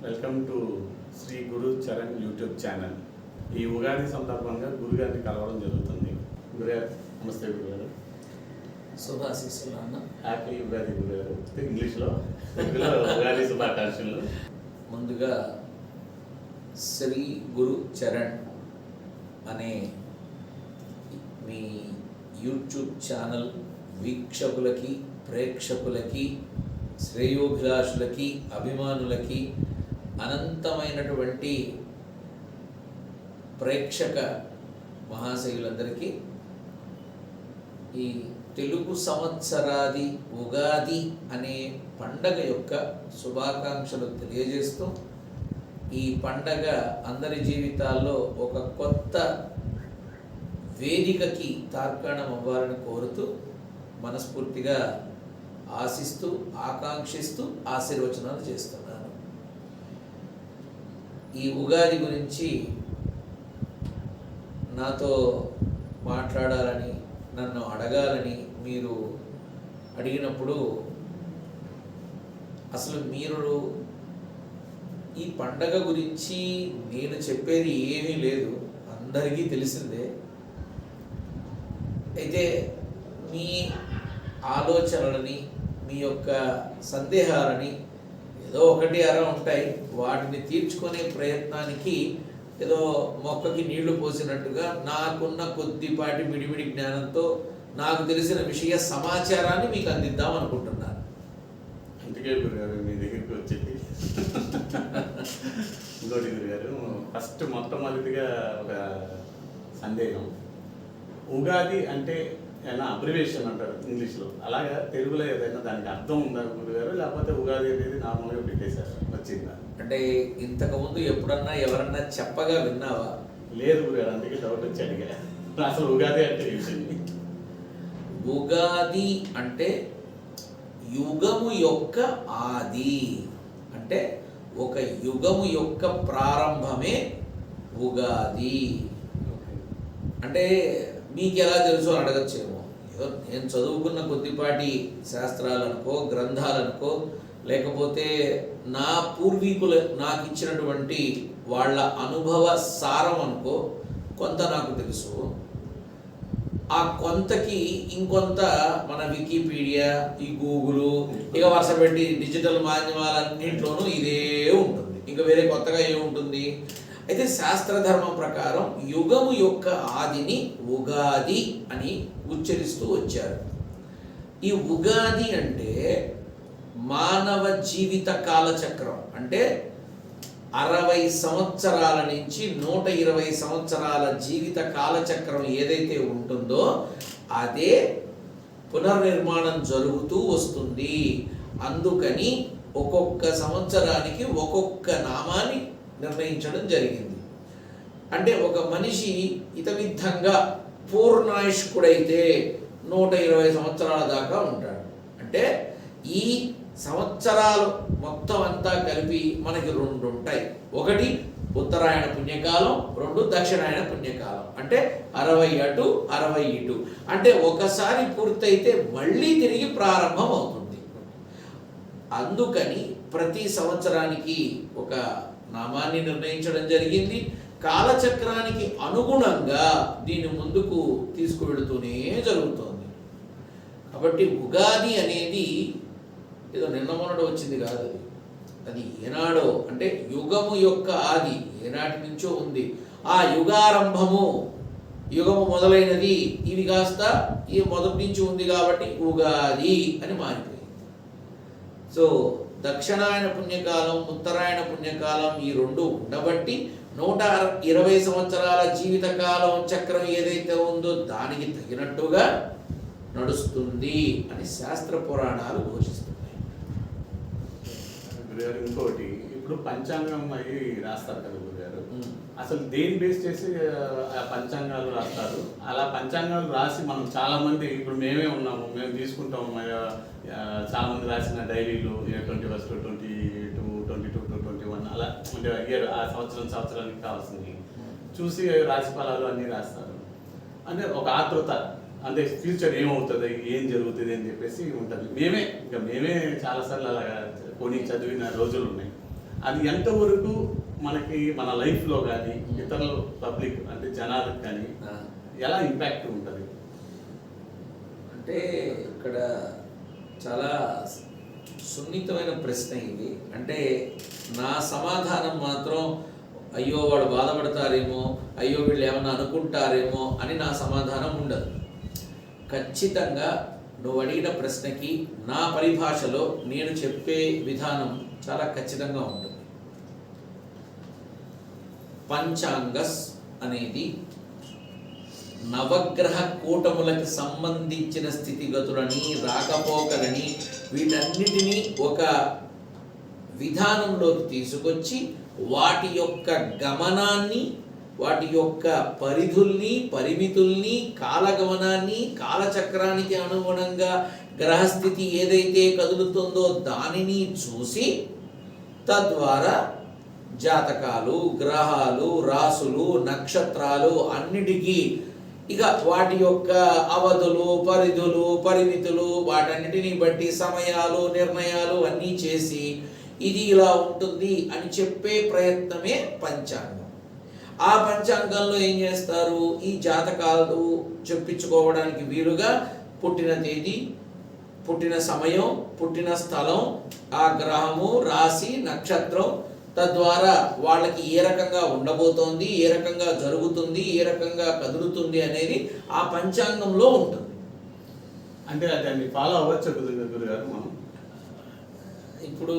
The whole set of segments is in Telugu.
Welcome to Shri Guru Charan YouTube channel. ఈ ఉగాది సందర్భంగా గురుగారిని కలవడం జరుగుతుంది. గురుగారు నమస్తే. గురుగారు శుభాశీస్సులు అన్న. హ్యాపీ ఉగాది గురుగారు. ఇంగ్లీష్లో ఉగాది శుభాకాంక్షలు. ముందుగా శ్రీ గురు చరణ్ అనే మీ యూట్యూబ్ ఛానల్ వీక్షకులకి, ప్రేక్షకులకి, శ్రేయోభిలాషులకి, అభిమానులకి, అనంతమైనటువంటి ప్రేక్షక మహాశయులందరికీ ఈ తెలుగు సంవత్సరాది ఉగాది అనే పండగ యొక్క శుభాకాంక్షలు తెలియజేస్తూ, ఈ పండగ అందరి జీవితాల్లో ఒక కొత్త వేదికకి తార్కాణం అవ్వాలని కోరుతూ మనస్ఫూర్తిగా ఆశిస్తూ, ఆకాంక్షిస్తూ ఆశీర్వచనాలు చేస్తున్నాను. ఈ ఉగాది గురించి నాతో మాట్లాడాలని, నన్ను అడగాలని మీరు అడిగినప్పుడు, అసలు మీరు ఈ పండగ గురించి నేను చెప్పేది ఏమీ లేదు, అందరికీ తెలిసిందే. అయితే మీ ఆలోచనలని, మీ యొక్క సందేహాలని ఏదో ఒకటి అర ఉంటాయి, వాటిని తీర్చుకునే ప్రయత్నానికి ఏదో మొక్కకి నీళ్లు పోసినట్టుగా నాకున్న కొద్దిపాటి విడివిడి జ్ఞానంతో నాకు తెలిసిన విషయ సమాచారాన్ని మీకు అందిద్దాం అనుకుంటున్నాను. అందుకే గురుగారు మీ దగ్గరికి వచ్చింది. ఇంకోటి గురుగారు, ఫస్ట్ మొట్టమొదటిగా ఒక సందేహం. ఉగాది అంటే ఏమైనా అబ్రివేషన్ అంటారు ఇంగ్లీష్లో, అలాగా తెలుగులో ఏదైనా దానికి అర్థం ఉందా గురుగారు, లేకపోతే ఉగాది అనేది నార్మల్గా పెట్టేశారు వచ్చిందా? అంటే ఇంతకుముందు ఎప్పుడన్నా ఎవరన్నా చెప్పగా విన్నావా? లేదు గురుగారు, అందుకే డౌట్ వచ్చి అడిగా. అసలు ఉగాది అంటే ఏంటి? ఉగాది అంటే యుగము యొక్క ఆది, అంటే ఒక యుగము యొక్క ప్రారంభమే ఉగాది. అంటే మీకు ఎలా తెలుసు అని అడగచ్చేమో. ఏదో నేను చదువుకున్న కొద్దిపాటి శాస్త్రాలనుకో, గ్రంథాలనుకో, లేకపోతే నా పూర్వీకులు నాకు ఇచ్చినటువంటి వాళ్ళ అనుభవ సారం అనుకో కొంత నాకు తెలుసు. ఆ కొంతకి ఇంకొంత మన వికీపీడియా, ఈ గూగులు, ఇక వరుస పెట్టి డిజిటల్ మాధ్యమాలన్నింటిలోనూ ఇదే ఉంటుంది, ఇంకా వేరే కొత్తగా ఏముంటుంది. అయితే శాస్త్రధర్మం ప్రకారం యుగము యొక్క ఆదిని ఉగాది అని ఉచ్చరిస్తూ వచ్చారు. ఈ ఉగాది అంటే మానవ జీవిత కాలచక్రం, అంటే 60 సంవత్సరాల నుంచి 120 సంవత్సరాల జీవిత కాలచక్రం ఏదైతే ఉంటుందో అదే పునర్నిర్మాణం జరుగుతూ వస్తుంది. అందుకని ఒక్కొక్క సంవత్సరానికి ఒక్కొక్క నామాన్ని నిర్ణయించడం జరిగింది. అంటే ఒక మనిషి ఇతవిధంగా పూర్ణాయుష్కుడైతే 120 సంవత్సరాల దాకా ఉంటాడు. అంటే ఈ సంవత్సరాలు మొత్తం అంతా కలిపి మనకి 2 ఉంటాయి. ఒకటి ఉత్తరాయణ పుణ్యకాలం, 2 దక్షిణాయన పుణ్యకాలం. అంటే 60 అటు 60 ఇటు. అంటే ఒకసారి పూర్తయితే మళ్ళీ తిరిగి ప్రారంభం అవుతుంది. అందుకని ప్రతి సంవత్సరానికి ఒక నామాన్ని నిర్ణయించడం జరిగింది. కాలచక్రానికి అనుగుణంగా దీన్ని ముందుకు తీసుకువెళుతూనే జరుగుతోంది. కాబట్టి ఉగాది అనేది ఏదో నిన్న మొన్నటి వచ్చింది కాదు, అది ఏనాడో, అంటే యుగము యొక్క ఆది ఏనాటి నుంచో ఉంది. ఆ యుగారంభము, యుగము మొదలైనది, ఇవి కాస్త ఈ మొదటి నుంచి ఉంది కాబట్టి ఉగాది అని మారిపోయింది. సో దక్షిణాయన పుణ్యకాలం, ఉత్తరాయణ పుణ్యకాలం ఈ 2 ఉండబట్టి 120 సంవత్సరాల జీవితకాలం చక్రం ఏదైతే ఉందో దానికి తగినట్టుగా నడుస్తుంది అని శాస్త్ర పురాణాలు ఘోషిస్తున్నాయి. గురుగారు ఇంకోటి, ఇప్పుడు పంచాంగం అవి రాస్తారు కదా గురుగారు, అసలు దేని బేస్ చేసి ఆ పంచాంగాలు రాస్తారు? అలా పంచాంగాలు రాసి మనం చాలా మంది, ఇప్పుడు మేమే ఉన్నాము, మేము తీసుకుంటాము, చాలా మంది రాసిన డైరీలు 21st, 22, 22 to 21 అలా అంటే ఇయర్, ఆ సంవత్సరానికి కావాల్సింది చూసి రాశి ఫలాలు అన్నీ రాస్తారు. అంటే ఒక ఆతృత, అంటే ఫ్యూచర్ ఏమవుతుంది, ఏం జరుగుతుంది అని చెప్పేసి ఉంటుంది. మేమే చాలాసార్లు అలా కొని చదివిన రోజులు ఉన్నాయి. అది ఎంతవరకు మనకి మన లైఫ్లో కానీ ఇతరుల పబ్లిక్ అంటే జనాలకు కానీ ఎలా ఇంపాక్ట్ ఉంటుంది? అంటే ఇక్కడ చాలా సున్నితమైన ప్రశ్న ఇది. అంటే నా సమాధానం మాత్రం అయ్యో వాడు బాధపడతారేమో, అయ్యో వీళ్ళు ఏమన్నా అనుకుంటారేమో అని నా సమాధానం ఉండదు. ఖచ్చితంగా నువ్వు అడిగిన ప్రశ్నకి నా పరిభాషలో నేను చెప్పే విధానం చాలా ఖచ్చితంగా ఉంటుంది. పంచాంగస్ అనేది నవగ్రహ కూటములకు సంబంధించిన స్థితిగతులని, రాకపోకలని, వీటన్నిటినీ ఒక విధానంలోకి తీసుకొచ్చి వాటి యొక్క గమనాన్ని, వాటి యొక్క పరిధుల్ని, పరిమితుల్ని, కాలగమనాన్ని, కాలచక్రానికి అనుగుణంగా గ్రహస్థితి ఏదైతే కదులుతుందో దానిని చూసి తద్వారా జాతకాలు, గ్రహాలు, రాసులు, నక్షత్రాలు అన్నిటికీ ఇక వాటి యొక్క అవధులు, పరిధులు, పరిమితులు వాటన్నిటిని బట్టి సమయాలు, నిర్ణయాలు అన్నీ చేసి ఇది ఇలా ఉంటుంది అని చెప్పే ప్రయత్నమే పంచాంగం. ఆ పంచాంగంలో ఏం చేస్తారు? ఈ జాతకాలు చెప్పించుకోవడానికి వీలుగా పుట్టిన తేదీ, పుట్టిన సమయం, పుట్టిన స్థలం, ఆ గ్రహము, రాశి, నక్షత్రం, తద్వారా వాళ్ళకి ఏ రకంగా ఉండబోతోంది, ఏ రకంగా జరుగుతుంది, ఏ రకంగా కదులుతుంది అనేది ఆ పంచాంగంలో ఉంటుంది. అంటే దాన్ని ఫాలో అవ్వచ్చు గురుగారు మనం? ఇప్పుడు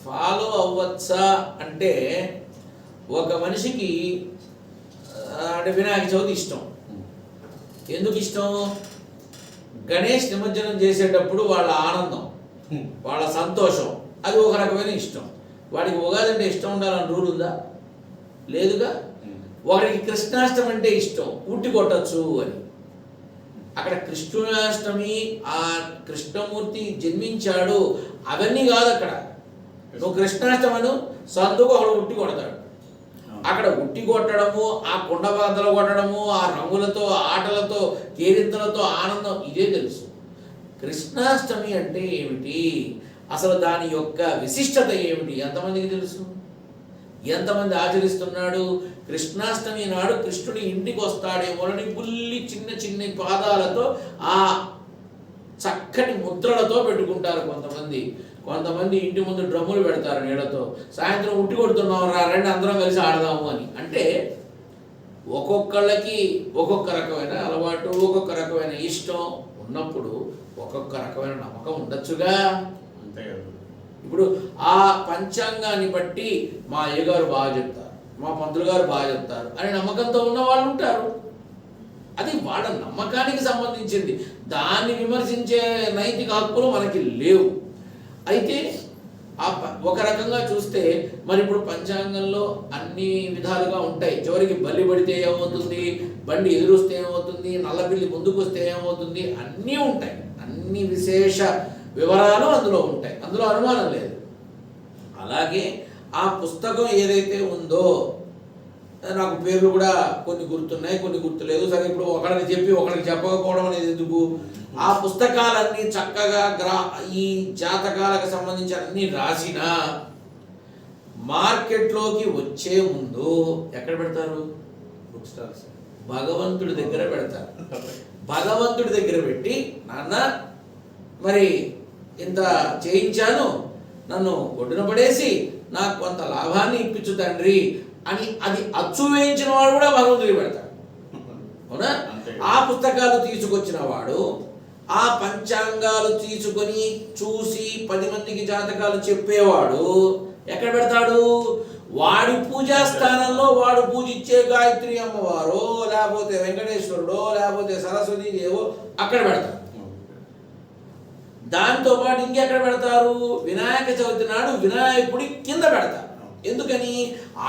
ఫాలో అవ్వచ్చా అంటే ఒక మనిషికి అంటే వినాయక చవితి ఇష్టం. ఎందుకు ఇష్టం? గణేష్ నిమజ్జనం చేసేటప్పుడు వాళ్ళ ఆనందం, వాళ్ళ సంతోషం, అది ఒక రకమైన ఇష్టం. వాడికి ఉగాది అంటే ఇష్టం ఉండాలని రూల్ ఉందా? లేదుగా. వాడికి కృష్ణాష్టమి అంటే ఇష్టం, ఉట్టి కొట్టచ్చు అని. అక్కడ కృష్ణాష్టమి, ఆ కృష్ణమూర్తి జన్మించాడు అవన్నీ కాదు. అక్కడ నువ్వు కృష్ణాష్టమను సందుకు ఒకడు ఉట్టి కొడతాడు. అక్కడ ఉట్టి కొట్టడము, ఆ కుండ బాధలు కొట్టడము, ఆ రంగులతో, ఆటలతో, కేరింతలతో ఆనందం, ఇదే తెలుసు. కృష్ణాష్టమి అంటే ఏమిటి, అసలు దాని యొక్క విశిష్టత ఏమిటి ఎంతమందికి తెలుసు? ఎంతమంది ఆచరిస్తున్నాడు? కృష్ణాష్టమి నాడు కృష్ణుడి ఇంటికి వస్తాడేమోనని బుల్లి చిన్న చిన్న పాదాలతో ఆ చక్కటి ముద్రలతో పెట్టుకుంటారు కొంతమంది ఇంటి ముందు డ్రమ్ములు పెడతారు నీళ్ళతో. సాయంత్రం ఉట్టి కొడుతున్నాం రా రండి అందరం కలిసి ఆడదాము అని. అంటే ఒక్కొక్కళ్ళకి ఒక్కొక్క రకమైన అలవాటు, ఒక్కొక్క రకమైన ఇష్టం ఉన్నప్పుడు ఒక్కొక్క రకమైన నమ్మకం ఉండొచ్చుగా. ఇప్పుడు ఆ పంచాంగాన్ని బట్టి మా అయ్యగారు బాగా చెప్తారు, మా పంతులు గారు బాగా చెప్తారు అనే నమ్మకంతో ఉన్న వాళ్ళు ఉంటారు. అది వాళ్ళ నమ్మకానికి సంబంధించింది. దాన్ని విమర్శించే నైతిక హక్కులు మనకి లేవు. అయితే ఒక రకంగా చూస్తే మరి ఇప్పుడు పంచాంగంలో అన్ని విధాలుగా ఉంటాయి. చివరికి బలి పడితే ఏమవుతుంది, బండి ఎదురొస్తే ఏమవుతుంది, నల్లపిల్లి ముందుకు వస్తే ఏమవుతుంది, అన్నీ ఉంటాయి. అన్ని విశేష వివరాలు అందులో ఉంటాయి, అందులో అనుమానం లేదు. అలాగే ఆ పుస్తకం ఏదైతే ఉందో, నాకు పేర్లు కూడా కొన్ని గుర్తున్నాయి, కొన్ని గుర్తులేదు. సరే, ఇప్పుడు ఒకరికి చెప్పి ఒకరికి చెప్పకపోవడం అనేది ఎందుకు? ఆ పుస్తకాలన్నీ చక్కగా ఈ జాతకాలకు సంబంధించి అన్ని రాసిన మార్కెట్లోకి వచ్చే ముందు ఎక్కడ పెడతారు? బుక్ స్టాల్స్, భగవంతుడి దగ్గర పెడతారు. భగవంతుడి దగ్గర పెట్టి, నాన్న మరి ఇంత చేయించాను, నన్ను ఒడ్డున పడేసి నాకు కొంత లాభాన్ని ఇప్పించు తండ్రి అని అది అచ్చు వేయించిన వాడు కూడా భగవంతుడికి పెడతాడు. అవునా? ఆ పుస్తకాలు తీసుకొచ్చిన వాడు, ఆ పంచాంగాలు తీసుకొని చూసి 10 మందికి జాతకాలు చెప్పేవాడు ఎక్కడ పెడతాడు? వాడి పూజా స్థానంలో వాడు పూజించే గాయత్రి అమ్మవారో, లేకపోతే వెంకటేశ్వరుడో, లేకపోతే సరస్వతి దేవో అక్కడ పెడతారు. దాంతో పాటు ఇంకెక్కడ పెడతారు? వినాయక చవితి నాడు వినాయకుడి కింద పెడతారు. ఎందుకని?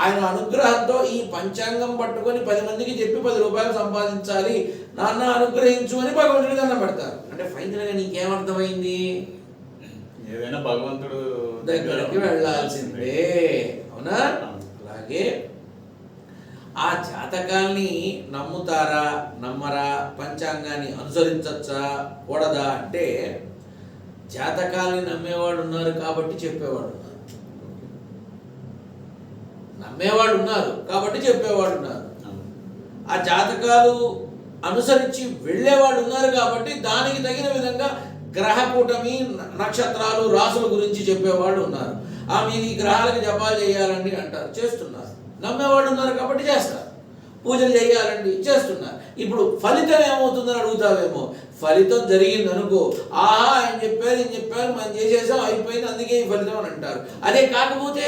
ఆయన అనుగ్రహంతో ఈ పంచాంగం పట్టుకొని 10 మందికి చెప్పి 10 రూపాయలు సంపాదించాలి, నాన్న అనుగ్రహించు అని భగవంతుడి దండం పెడతారు. అంటే ఫైనల్గా నీకేమర్థమైంది? ఏదైనా భగవంతుడు దగ్గరికి వెళ్ళాల్సిందే. అవునా? అలాగే ఆ జాతకాల్ని నమ్ముతారా, నమ్మరా, పంచాంగాన్ని అనుసరించచ్చా, కూడదా అంటే జాతకాల్ని నమ్మేవాడు ఉన్నారు కాబట్టి చెప్పేవాడు ఉన్నారు. నమ్మేవాళ్ళు ఉన్నారు కాబట్టి చెప్పేవాళ్ళు ఉన్నారు, ఆ జాతకాలు అనుసరించి వెళ్ళేవాళ్ళు ఉన్నారు కాబట్టి దానికి తగిన విధంగా గ్రహ కూటమి, నక్షత్రాలు, రాసుల గురించి చెప్పేవాళ్ళు ఉన్నారు. మీది గ్రహాలకు జపాలు చేయాలండి అంటారు, చేస్తున్నారు. నమ్మేవాళ్ళు ఉన్నారు కాబట్టి చేస్తారు. పూజలు చేయాలండి, చేస్తున్నారు. ఇప్పుడు ఫలితం ఏమవుతుందని అడుగుతావేమో. ఫలితం జరిగింది అనుకో, ఆయన చెప్పారు ఈయన చెప్పారు, మనం చేసేసాం, అయిపోయింది, అందుకే ఈ ఫలితం అని అంటారు. అదే కాకపోతే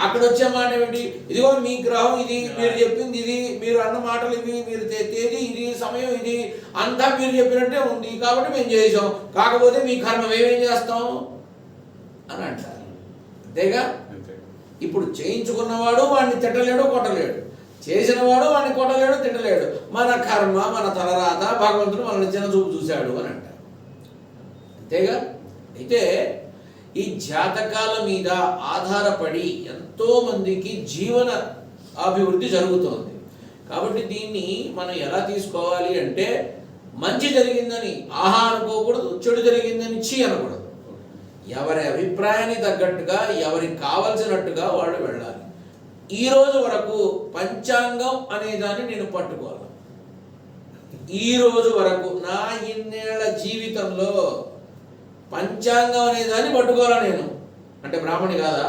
అక్కడ వచ్చే మాట ఏమిటి? ఇదిగో మీ గ్రహం ఇది, మీరు చెప్పింది ఇది, మీరు అన్న మాటలు ఇవి, మీరు తేదీ ఇది, సమయం ఇది, అంతా మీరు చెప్పినట్టే ఉంది కాబట్టి మేము చేసాం, కాకపోతే మీ కర్మ మేమేం చేస్తాం అని అంటారు. అంతేగా? ఇప్పుడు చేయించుకున్నవాడు వాడిని తిట్టలేడు, కొట్టలేడు, చేసినవాడు వాడిని కొట్టలేడు, తిట్టలేడు. మన కర్మ, మన తలరాత, భగవంతుడు మనల్ని చిన్న చూపు చూశాడు అని అంటారు. అంతేగా? అయితే ఈ జాతకాల మీద ఆధారపడి ఎంతోమందికి జీవన అభివృద్ధి జరుగుతోంది. కాబట్టి దీన్ని మనం ఎలా తీసుకోవాలి అంటే, మంచి జరిగిందని ఆహా అనుకోకూడదు, చెడు జరిగిందని చీ అనకూడదు. ఎవరి అభిప్రాయానికి తగ్గట్టుగా, ఎవరికి కావలసినట్టుగా వాళ్ళు వెళ్ళాలి. ఈరోజు వరకు పంచాంగం అనే దాన్ని నేను పట్టుకోవాలి. ఈరోజు వరకు నా ఇన్నేళ్ల జీవితంలో పంచాంగం అనే దాన్ని పట్టుకోవాలా నేను. అంటే బ్రాహ్మణి కాదా?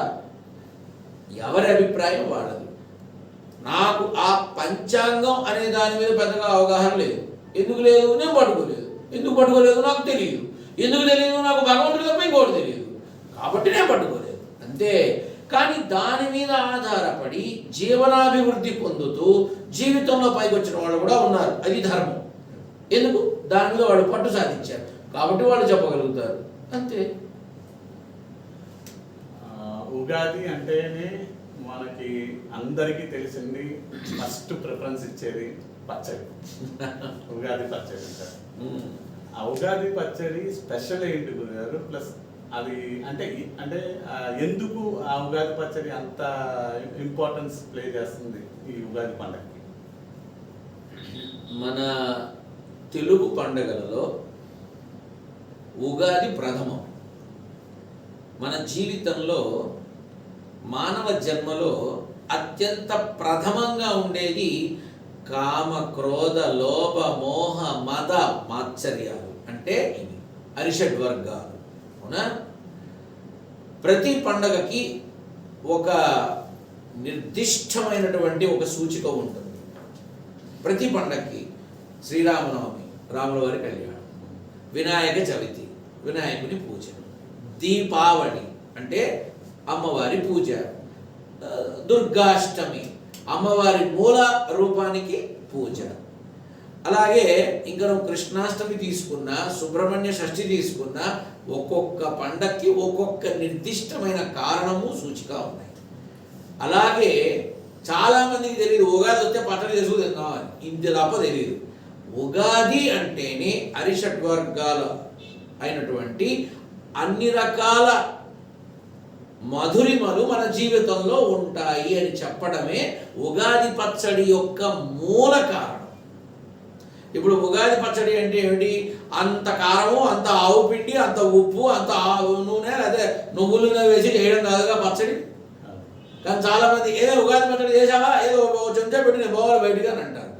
ఎవరి అభిప్రాయం వాళ్ళది. నాకు ఆ పంచాంగం అనే దాని మీద పెద్దగా అవగాహన లేదు. ఎందుకు లేదు? నేను పట్టుకోలేదు. ఎందుకు పట్టుకోలేదు నాకు తెలియదు. ఎందుకు తెలియదు? నాకు భగవంతుడు తప్ప ఇంకోటి తెలియదు కాబట్టి నేను పట్టుకోలేదు, అంతే. కానీ దాని మీద ఆధారపడి జీవనాభివృద్ధి పొందుతూ జీవితంలో పైకి వచ్చిన వాళ్ళు కూడా ఉన్నారు. అది ధర్మం. ఎందుకు? దాని మీద వాళ్ళు పట్టు సాధించారు కాబట్టి వాళ్ళు చెప్పగలుగుతారు, అంతే. ఉగాది అంటేనే మనకి అందరికీ తెలిసింది, ఫస్ట్ ప్రిఫరెన్స్ ఇచ్చేది పచ్చడి. ఉగాది పచ్చడి అంటారు. ఆ ఉగాది పచ్చడి స్పెషల్ ఏంటి గురుగారు? ప్లస్ అది అంటే అంటే ఎందుకు ఆ ఉగాది పచ్చడి అంత ఇంపార్టెన్స్ ప్లే చేస్తుంది ఈ ఉగాది పండుగకి? మన తెలుగు పండుగలలో ఉగాది ప్రథమం. మన జీవితంలో, మానవ జన్మలో అత్యంత ప్రథమంగా ఉండేది కామ, క్రోధ, లోభ, మోహ, మద, మాత్సర్యాలు. అంటే ఇవి అరిషడ్వర్గాలు. అవునా? ప్రతి పండగకి ఒక నిర్దిష్టమైనటువంటి ఒక సూచిక ఉంటుంది. ప్రతి పండగకి శ్రీరామనవమి, రాముల వారి కళ్యాణం, వినాయక చవితి, వినాయకుని పూజ, దీపావళి అంటే అమ్మవారి పూజ, దుర్గాష్టమి అమ్మవారి మూల రూపానికి పూజ. అలాగే ఇంకా నువ్వు కృష్ణాష్టమి తీసుకున్నా, సుబ్రహ్మణ్య షష్ఠి తీసుకున్నా, ఒక్కొక్క పండక్కి ఒక్కొక్క నిర్దిష్టమైన కారణము, సూచిక ఉన్నాయి. అలాగే చాలామందికి తెలియదు ఉగాది వస్తే పచ్చడి చేసుకుని తిందామని, ఇంత తప్ప తెలియదు. ఉగాది అంటేనే అరిషడ్వర్గాల అయినటువంటి అన్ని రకాల మధురిమలు మన జీవితంలో ఉంటాయి అని చెప్పడమే ఉగాది పచ్చడి యొక్క మూల కారణం. ఇప్పుడు ఉగాది పచ్చడి అంటే ఏమిటి? అంత కారము, అంత ఆవు పిండి, అంత ఉప్పు, అంత నూనె, అదే నువ్వుల నూనె వేసి చేయడం కాదుగా పచ్చడి. కానీ చాలామంది ఏదో ఉగాది పచ్చడి చేసావా, ఏదో చెంచా పెట్టి నేను పోవాలి బయటికి అని అంటారు.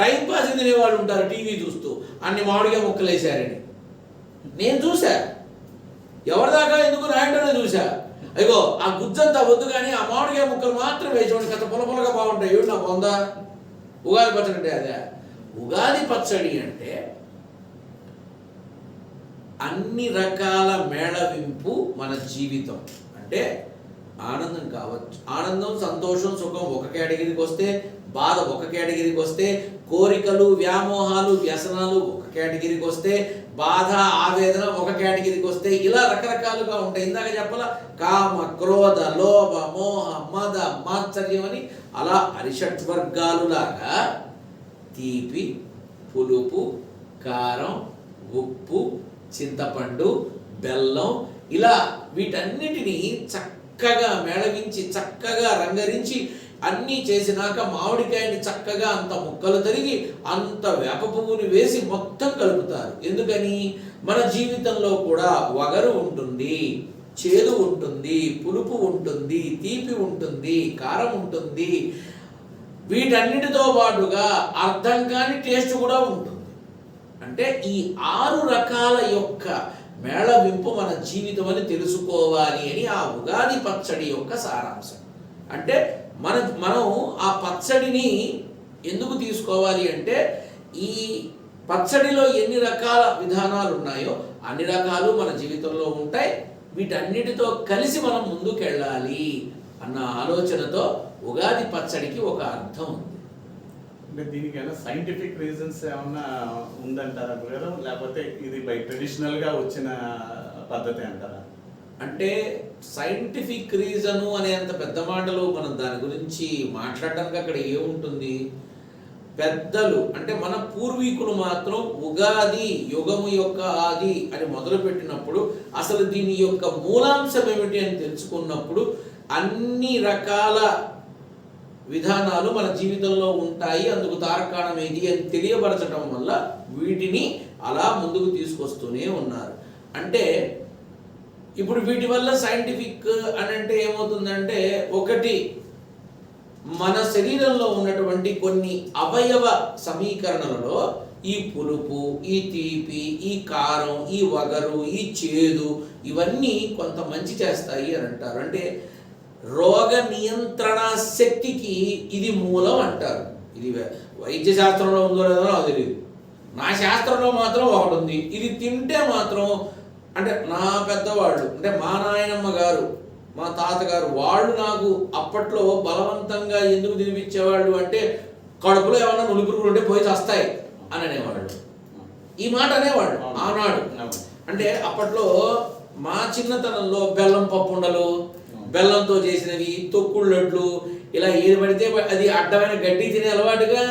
టైంపాస్ తినేవాళ్ళు ఉంటారు టీవీ చూస్తూ, అన్ని మామిడికాయ ముక్కలు వేసారని. నేను చూసా, ఎవరిదాకా ఎందుకు రాయంటోనే చూసా. అయ్యో ఆ గుజ్జంతా వద్దు కానీ ఆ మామిడికాయ ముక్కలు మాత్రం వేసేవాడిని, కథ పొలపొలగా బాగుంటాయి. ఏమిటి నాకు పొందా? ఉగాది పచ్చడి అంటే అదే. ఉగాది పచ్చడి అంటే అన్ని రకాల మేళవింపు మన జీవితం. అంటే ఆనందం కావచ్చు, ఆనందం, సంతోషం, సుఖం ఒక కేటగిరీకి వస్తే, బాధ ఒక కేటగిరీకి వస్తే, కోరికలు, వ్యామోహాలు, వ్యసనాలు ఒక కేటగిరీకి వస్తే, బాధ, ఆవేదన ఒక కేటగిరీకి వస్తే, ఇలా రకరకాలుగా ఉంటాయి. ఇందాక చెప్పాల కామ, క్రోధ, లోభ, మోహ, మద, మాత్సర్యం అని అలా అరిషడ్వర్గాలులాగా తీపి, పులుపు, కారం, ఉప్పు, చింతపండు, బెల్లం, ఇలా వీటన్నిటినీ చక్కగా మేళవించి, చక్కగా రంగరించి అన్నీ చేసినాక మామిడికాయని చక్కగా అంత ముక్కలు తరిగి అంత వేప పువ్వుని వేసి మొత్తం కలుపుతారు. ఎందుకని? మన జీవితంలో కూడా వగరు ఉంటుంది, చేదు ఉంటుంది, పులుపు ఉంటుంది, తీపి ఉంటుంది, కారం ఉంటుంది. వీటన్నిటితో పాటుగా అర్థం కాని టేస్ట్ కూడా ఉంటుంది. అంటే ఈ 6 రకాల యొక్క మేళవింపు మన జీవితం అని తెలుసుకోవాలి అని ఆ ఉగాది పచ్చడి యొక్క సారాంశం. అంటే మనం ఆ పచ్చడిని ఎందుకు తీసుకోవాలి అంటే ఈ పచ్చడిలో ఎన్ని రకాల విధానాలు ఉన్నాయో అన్ని రకాలు మన జీవితంలో ఉంటాయి. వీటన్నిటితో కలిసి మనం ముందుకెళ్ళాలి అన్న ఆలోచనతో ఉగాది పచ్చడికి ఒక అర్థం ఉంది. అంటే దీనికి ఏమైనా సైంటిఫిక్ రీజన్స్ ఏమన్నా ఉందంటారా గురుగారు, లేకపోతే ఇది బై ట్రెడిషనల్గా వచ్చిన పద్ధతి అంటారా? అంటే సైంటిఫిక్ రీజను అనేంత పెద్ద మాటలు మనం దాని గురించి మాట్లాడడానికి అక్కడ ఏముంటుంది? పెద్దలు అంటే మన పూర్వీకులు మాత్రం ఉగాది యుగము యొక్క ఆది అని మొదలుపెట్టినప్పుడు అసలు దీని యొక్క మూలాంశం ఏమిటి అని తెలుసుకున్నప్పుడు అన్ని రకాల విధానాలు మన జీవితంలో ఉంటాయి, అందుకు తార్కాణం ఏది అని తెలియపరచడం వల్ల వీటిని అలా ముందుకు తీసుకొస్తూనే ఉన్నారు. అంటే ఇప్పుడు వీటి వల్ల సైంటిఫిక్ అని అంటే ఏమవుతుందంటే, ఒకటి మన శరీరంలో ఉన్నటువంటి కొన్ని అవయవ సమీకరణలలో ఈ పులుపు, ఈ తీపి, ఈ కారం, ఈ వగరు, ఈ చేదు ఇవన్నీ కొంత మంచి చేస్తాయి అని అంటారు. అంటే రోగ నియంత్రణ శక్తికి ఇది మూలం అంటారు. ఇది వైద్య శాస్త్రంలో ఉందో లేదో నాకు తెలియదు, నా శాస్త్రంలో మాత్రం ఒకటి ఉంది. ఇది తింటే మాత్రం అంటే నా పెద్దవాళ్ళు అంటే మా నాయనమ్మ గారు, మా తాతగారు వాళ్ళు నాకు అప్పట్లో బలవంతంగా ఎందుకు తినిపించేవాళ్ళు అంటే కడుపులో ఏమన్నా నులిపురుగులు ఉంటే పోయి వస్తాయి అని అనేవాళ్ళు. ఈ మాట అనేవాళ్ళు ఆనాడు. అంటే అప్పట్లో మా చిన్నతనంలో బెల్లం పప్పుండలు, బెల్లంతో చేసినవి, తొక్కుడు లడ్లు, ఇలా ఏది పడితే అది అడ్డమైన గడ్డి తినే అలవాటుగా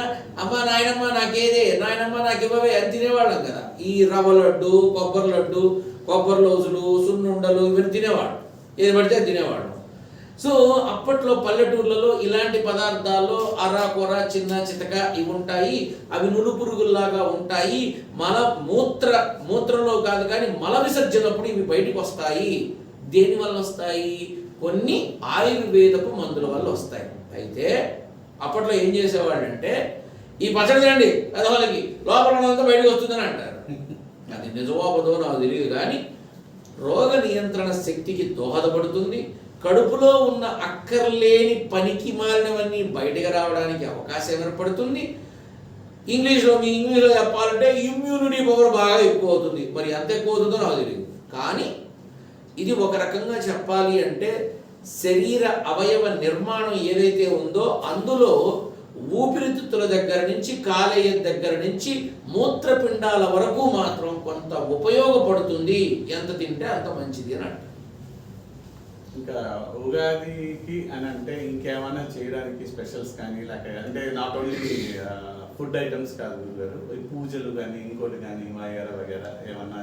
అమ్మ నాయనమ్మ నాకేదే, నాయనమ్మ నాకు ఇవ్వవే అని తినేవాళ్ళం కదా. ఈ రవ్వ లడ్డు, కొబ్బరి లడ్డు, కొబ్బరి లోజులు, సున్నుండలు ఇవన్నీ తినేవాడు, ఏది పడితే అది తినేవాడు. సో అప్పట్లో పల్లెటూర్లలో ఇలాంటి పదార్థాల్లో అరాకొర, చిన్న చితక ఇవి ఉంటాయి. అవి నులుపురుగుల్లాగా ఉంటాయి. మూత్రంలో కాదు కానీ మల విసర్జనప్పుడు ఇవి బయటికి వస్తాయి. దేని వల్ల వస్తాయి? కొన్ని ఆయుర్వేదపు మందుల వల్ల వస్తాయి. అయితే అప్పట్లో ఏం చేసేవాళ్ళు అంటే ఈ పచ్చడి తినండి పెద్దవాళ్ళకి లోపల ఉన్నంతా బయటకు వస్తుందని అంటారు. అది నిజమోపదో నాకు తెలియదు కానీ రోగ నియంత్రణ శక్తికి దోహదపడుతుంది. కడుపులో ఉన్న అక్కర్లేని పనికి మారినవన్నీ బయటకు రావడానికి అవకాశం ఏర్పడుతుంది. ఇంగ్లీష్లో చెప్పాలంటే ఇమ్యూనిటీ పవర్ బాగా ఎక్కువ అవుతుంది. మరి ఎంత ఎక్కువ అవుతుందో నాకు తెలియదు కానీ ఇది ఒక రకంగా చెప్పాలి అంటే శరీర అవయవ నిర్మాణం ఏదైతే ఉందో అందులో ఊపిరితిత్తుల దగ్గర నుంచి కాలేయం దగ్గర నుంచి మూత్రపిండాల వరకు మాత్రం కొంత ఉపయోగపడుతుంది. ఎంత తింటే అంత మంచిది అని అంటారు. ఇంకా ఉగాదికి అని అంటే ఇంకేమైనా చేయడానికి స్పెషల్స్ కానీ లేక అంటే నాట్ ఓన్లీ ఫుడ్ ఐటమ్స్ కాదు గురుగారు, పూజలు కానీ ఇంకోటి కానీ వగేరా ఏమన్నా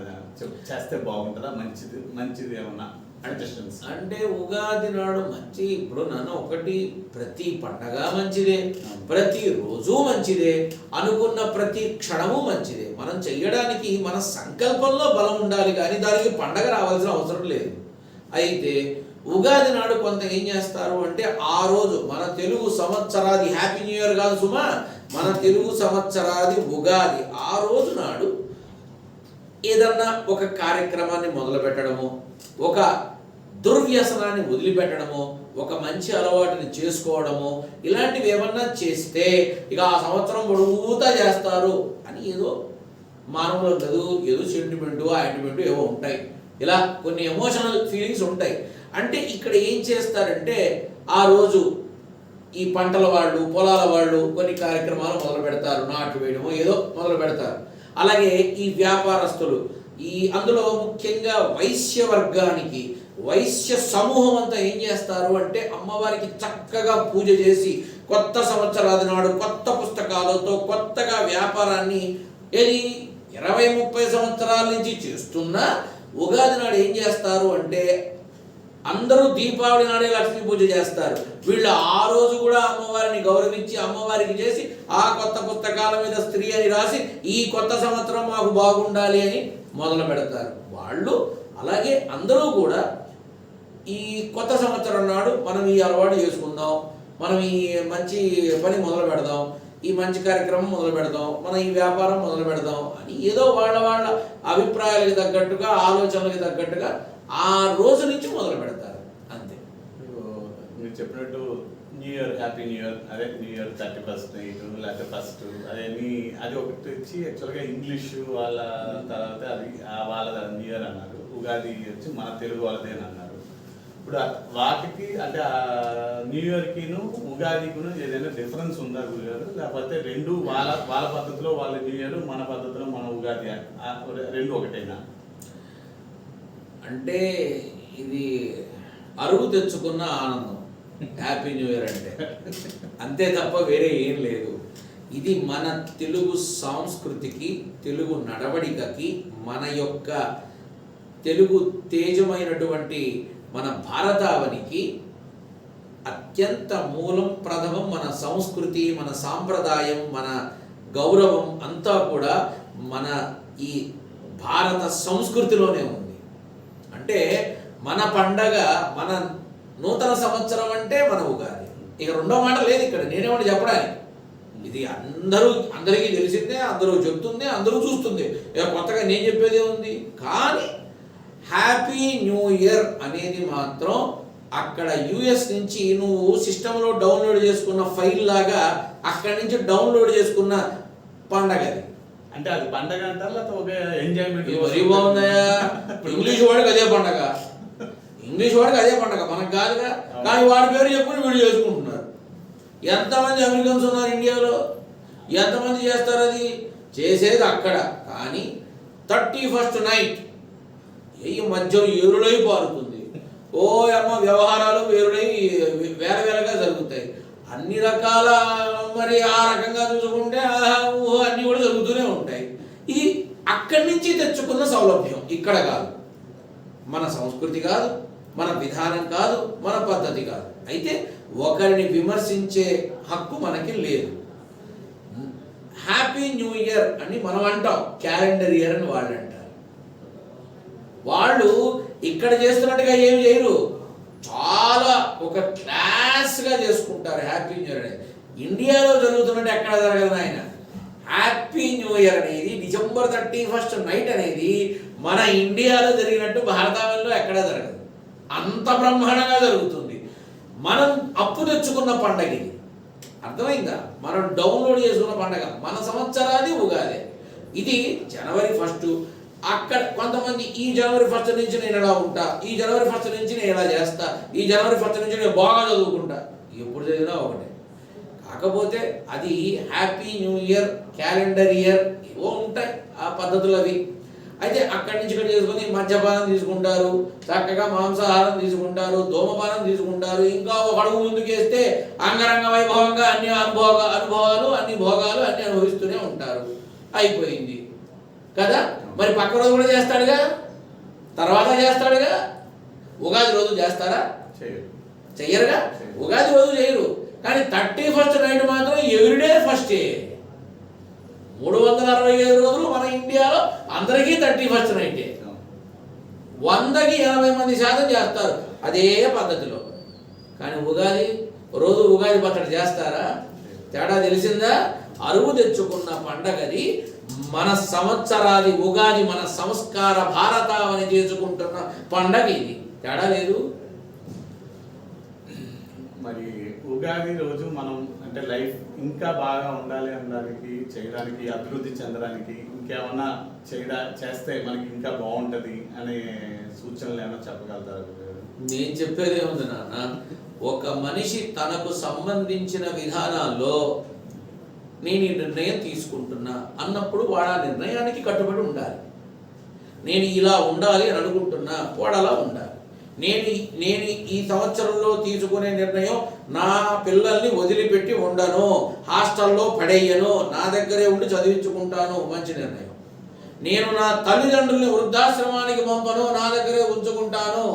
చేస్తే బాగుంటుందా? మంచిది ఏమన్నా సజెషన్స్? అంటే ఉగాది నాడు మంచి, ఇప్పుడు నన్ను ఒకటి ప్రతి పండగ మంచిదే, ప్రతిరోజు మంచిదే, అనుకున్న ప్రతి క్షణము మంచిదే. మనం చెయ్యడానికి మన సంకల్పంలో బలం ఉండాలి కానీ దానికి పండగ రావాల్సిన అవసరం లేదు. అయితే ఉగాది నాడు కొంత ఏం చేస్తారు అంటే ఆ రోజు మన తెలుగు సంవత్సరాది, హ్యాపీ న్యూ ఇయర్ కాదు సుమా, మన తెలుగు సంవత్సరాది ఉగాది ఆ రోజు నాడు ఏదన్నా ఒక కార్యక్రమాన్ని మొదలు పెట్టడము, ఒక దుర్వ్యసనాన్ని వదిలిపెట్టడము, ఒక మంచి అలవాటుని చేసుకోవడము, ఇలాంటివి ఏమన్నా చేస్తే ఇక ఆ సంవత్సరం పొడుగుతా చేస్తారు అని ఏదో మానవులు లేదు, ఏదో సెంటిమెంటు ఆయింట్మెంటు ఏవో ఉంటాయి. ఇలా కొన్ని ఎమోషనల్ ఫీలింగ్స్ ఉంటాయి. అంటే ఇక్కడ ఏం చేస్తారంటే ఆ రోజు ఈ పంటల వాళ్ళు, పొలాల వాళ్ళు కొన్ని కార్యక్రమాలు మొదలు పెడతారు, నాటు వేయడము ఏదో మొదలు పెడతారు. అలాగే ఈ వ్యాపారస్తులు అందులో ముఖ్యంగా వైశ్య వర్గానికి, వైశ్య సమూహం అంతా ఏం చేస్తారు అంటే అమ్మవారికి చక్కగా పూజ చేసి కొత్త సంవత్సరాది నాడు కొత్త పుస్తకాలతో కొత్తగా వ్యాపారాన్ని 20-30 సంవత్సరాల నుంచి చేస్తున్నా ఉగాది నాడు ఏం చేస్తారు అంటే అందరూ దీపావళి నాడే లక్ష్మీ పూజ చేస్తారు. వీళ్ళు ఆ రోజు కూడా అమ్మవారిని గౌరవించి అమ్మవారికి చేసి ఆ కొత్త పుస్తకాల మీద స్త్రీ అని రాసి ఈ కొత్త సంవత్సరం మాకు బాగుండాలి అని మొదలు పెడతారు వాళ్ళు. అలాగే అందరూ కూడా ఈ కొత్త సంవత్సరం నాడు మనం ఈ అలవాటు చేసుకుందాం, మనం ఈ మంచి పని మొదలు పెడదాం, ఈ మంచి కార్యక్రమం మొదలు పెడదాం, మనం ఈ వ్యాపారం మొదలు పెడదాం అని ఏదో వాళ్ళ వాళ్ళ అభిప్రాయాలకు తగ్గట్టుగా ఆలోచనలకు తగ్గట్టుగా ఆ రోజు నుంచి మొదలు పెడతారు అంతే. మీరు చెప్పినట్టు new year, happy new year, అదే న్యూ ఇయర్ 31st నైట్ లేకపోతే ఫస్ట్ అది ఒకటి వచ్చి యాక్చువల్గా ఇంగ్లీష్ వాళ్ళ తర్వాత అది వాళ్ళ న్యూ ఇయర్ అన్నారు. ఉగాది వచ్చి మన తెలుగు వాళ్ళదే అన్నారు. ఇప్పుడు వాటికి అంటే న్యూ ఇయర్కిను ఉగాదికిను ఏదైనా డిఫరెన్స్ ఉందా గురుగారు? లేకపోతే రెండు వాళ్ళ వాళ్ళ పద్ధతిలో వాళ్ళ న్యూ ఇయర్, మన పద్ధతిలో మన ఉగాది రెండు ఒకటేనా? అంటే ఇది అరువు తెచ్చుకున్న ఆనందం హ్యాపీ న్యూ ఇయర్ అంటే, అంతే తప్ప వేరే ఏం లేదు. ఇది మన తెలుగు సంస్కృతికి, తెలుగు నడవడికకి, మన యొక్క తెలుగు తేజమైనటువంటి మన భారతావనికి అత్యంత మూలం ప్రథమం. మన సంస్కృతి, మన సాంప్రదాయం, మన గౌరవం అంతా కూడా మన ఈ భారత సంస్కృతిలోనే ఉంది. అంటే మన పండగ, మన నూతన సంవత్సరం అంటే మన ఉగాది. ఇక రెండో మాట లేదు ఇక్కడ, నేనేమని చెప్పడానికి. ఇది అందరికీ తెలిసిందే, అందరూ చెప్తుంది, అందరూ చూస్తుంది. ఇక కొత్తగా నేను చెప్పేది ఉంది. కానీ హ్యాపీ న్యూ ఇయర్ అనేది మాత్రం అక్కడ యుఎస్ నుంచి నువ్వు సిస్టంలో డౌన్లోడ్ చేసుకున్న ఫైల్ లాగా అక్కడి నుంచి డౌన్లోడ్ చేసుకున్న పండగ అది. అంటే అది పండగ అంటారు లేకపోతే ఒక ఎంజాయ్మెంట్? మరీ బాగుందయా, ఇంగ్లీష్ వాడికి అదే పండగ, ఇంగ్లీష్ వాడికి అదే పండగ, మనకు కాదుగా. కానీ వాడి పేరు చెప్పుకుని వీళ్ళు చేసుకుంటున్నారు. ఎంతమంది అమెరికన్స్ ఉన్నారు ఇండియాలో, ఎంతమంది చేస్తారు? అది చేసేది అక్కడ. కానీ 31st నైట్ ఈ మధ్యం ఏరులై పారుతుంది. ఓ అమ్మ వ్యవహారాలు వేరులై వేల వేలగా జరుగుతాయి. అన్ని రకాల మరి ఆ రకంగా చూసుకుంటే అన్నీ కూడా జరుగుతూనే ఉంటాయి. ఇది అక్కడి నుంచి తెచ్చుకున్న సౌలభ్యం, ఇక్కడ కాదు. మన సంస్కృతి కాదు, మన విధానం కాదు, మన పద్ధతి కాదు. అయితే ఒకరిని విమర్శించే హక్కు మనకి లేదు. హ్యాపీ న్యూ ఇయర్ అని మనం అంటాం, క్యాలెండర్ ఇయర్ అని వాళ్ళు అంటారు. వాళ్ళు ఇక్కడ చేస్తున్నట్టుగా ఏమి చేయరు, చాలా ఒక క్లాస్గా చేసుకుంటారు హ్యాపీ న్యూ ఇయర్ అనేది. ఇండియాలో జరుగుతున్నట్టు ఎక్కడ జరగదు ఆయన. హ్యాపీ న్యూ ఇయర్ అనేది డిసెంబర్ 31st నైట్ అనేది మన ఇండియాలో జరిగినట్టు భారతావనిలో ఎక్కడ జరగదు. అంత బ్రహ్మాండంగా జరుగుతుంది. మనం అప్పు తెచ్చుకున్న పండగ ఇది, అర్థమైందా? మనం డౌన్లోడ్ చేసుకున్న పండగ మన సంవత్సరాది ఉగాది. ఇది జనవరి 1. అక్కడ కొంతమంది ఈ జనవరి 1 నుంచి నేను ఎలా ఉంటా, ఈ జనవరి 1 నుంచి నేను ఎలా చేస్తా, ఈ జనవరి 1 నుంచి నేను బాగా చదువుకుంటా. ఎప్పుడు చదివినా ఒకటే. కాకపోతే అది happy new year, calendar year ఏవో ఉంటాయి ఆ పద్ధతులు అవి. అయితే అక్కడి నుంచి ఇక్కడ చేసుకుని మద్యపానం తీసుకుంటారు, చక్కగా మాంసాహారం తీసుకుంటారు, ధూమపానం తీసుకుంటారు. ఇంకా ఒక అడుగు ముందుకేస్తే అంగరంగ వైభవంగా అన్ని అనుభవాలు, అన్ని భోగాలు అన్ని అనుభవిస్తూనే ఉంటారు. అయిపోయింది కదా. మరి పక్క రోజు కూడా చేస్తాడుగా, తర్వాత చేస్తాడుగా. ఉగాది రోజు చేస్తారా? చెయ్యరుగా. ఉగాది రోజు చేయరు. కానీ 31st నైట్ మాత్రం ఎవ్రీడే ఫస్టే. 365 రోజులు మన ఇండియాలో అందరికీ 31st నైటే. 100కి 80% చేస్తారు అదే పద్ధతిలో. కానీ ఉగాది రోజు ఉగాది పచ్చడి చేస్తారా? తేడా తెలిసిందా? అరువు తెచ్చుకున్న పండగది, మన సంవత్సరాది ఉగాది, మన సంస్కార భారతావని చేసుకుంటున్న పండగ ఇది. తేడా లేదు. మరి ఉగాది రోజు మనం అంటే లైఫ్ ఇంకా బాగా ఉండాలి అనడానికి, చేయడానికి, అభివృద్ధి చెందడానికి ఇంకేమన్నా చేస్తే మనకి ఇంకా బాగుంటుంది అనే సూచనలు ఏమైనా చెప్పగలుగుతారు? నేను చెప్పేది ఏముంది నాన్న, ఒక మనిషి తనకు సంబంధించిన విధానాల్లో నేను ఈ నిర్ణయం తీసుకుంటున్నా అన్నప్పుడు వాడు ఆ నిర్ణయానికి కట్టుబడి ఉండాలి. నేను ఇలా ఉండాలి అని అనుకుంటున్నా, వాడు అలా ఉండాలి. నేను ఈ సంవత్సరంలో తీసుకునే నిర్ణయం, నా పిల్లల్ని వదిలిపెట్టి ఉండను, హాస్టల్లో పడేయను, నా దగ్గరే ఉండి చదివించుకుంటాను, మంచి నిర్ణయం. నేను నా తల్లిదండ్రుల్ని వృద్ధాశ్రమానికి పంపను, నా దగ్గరే ఉంచుకుంటాను,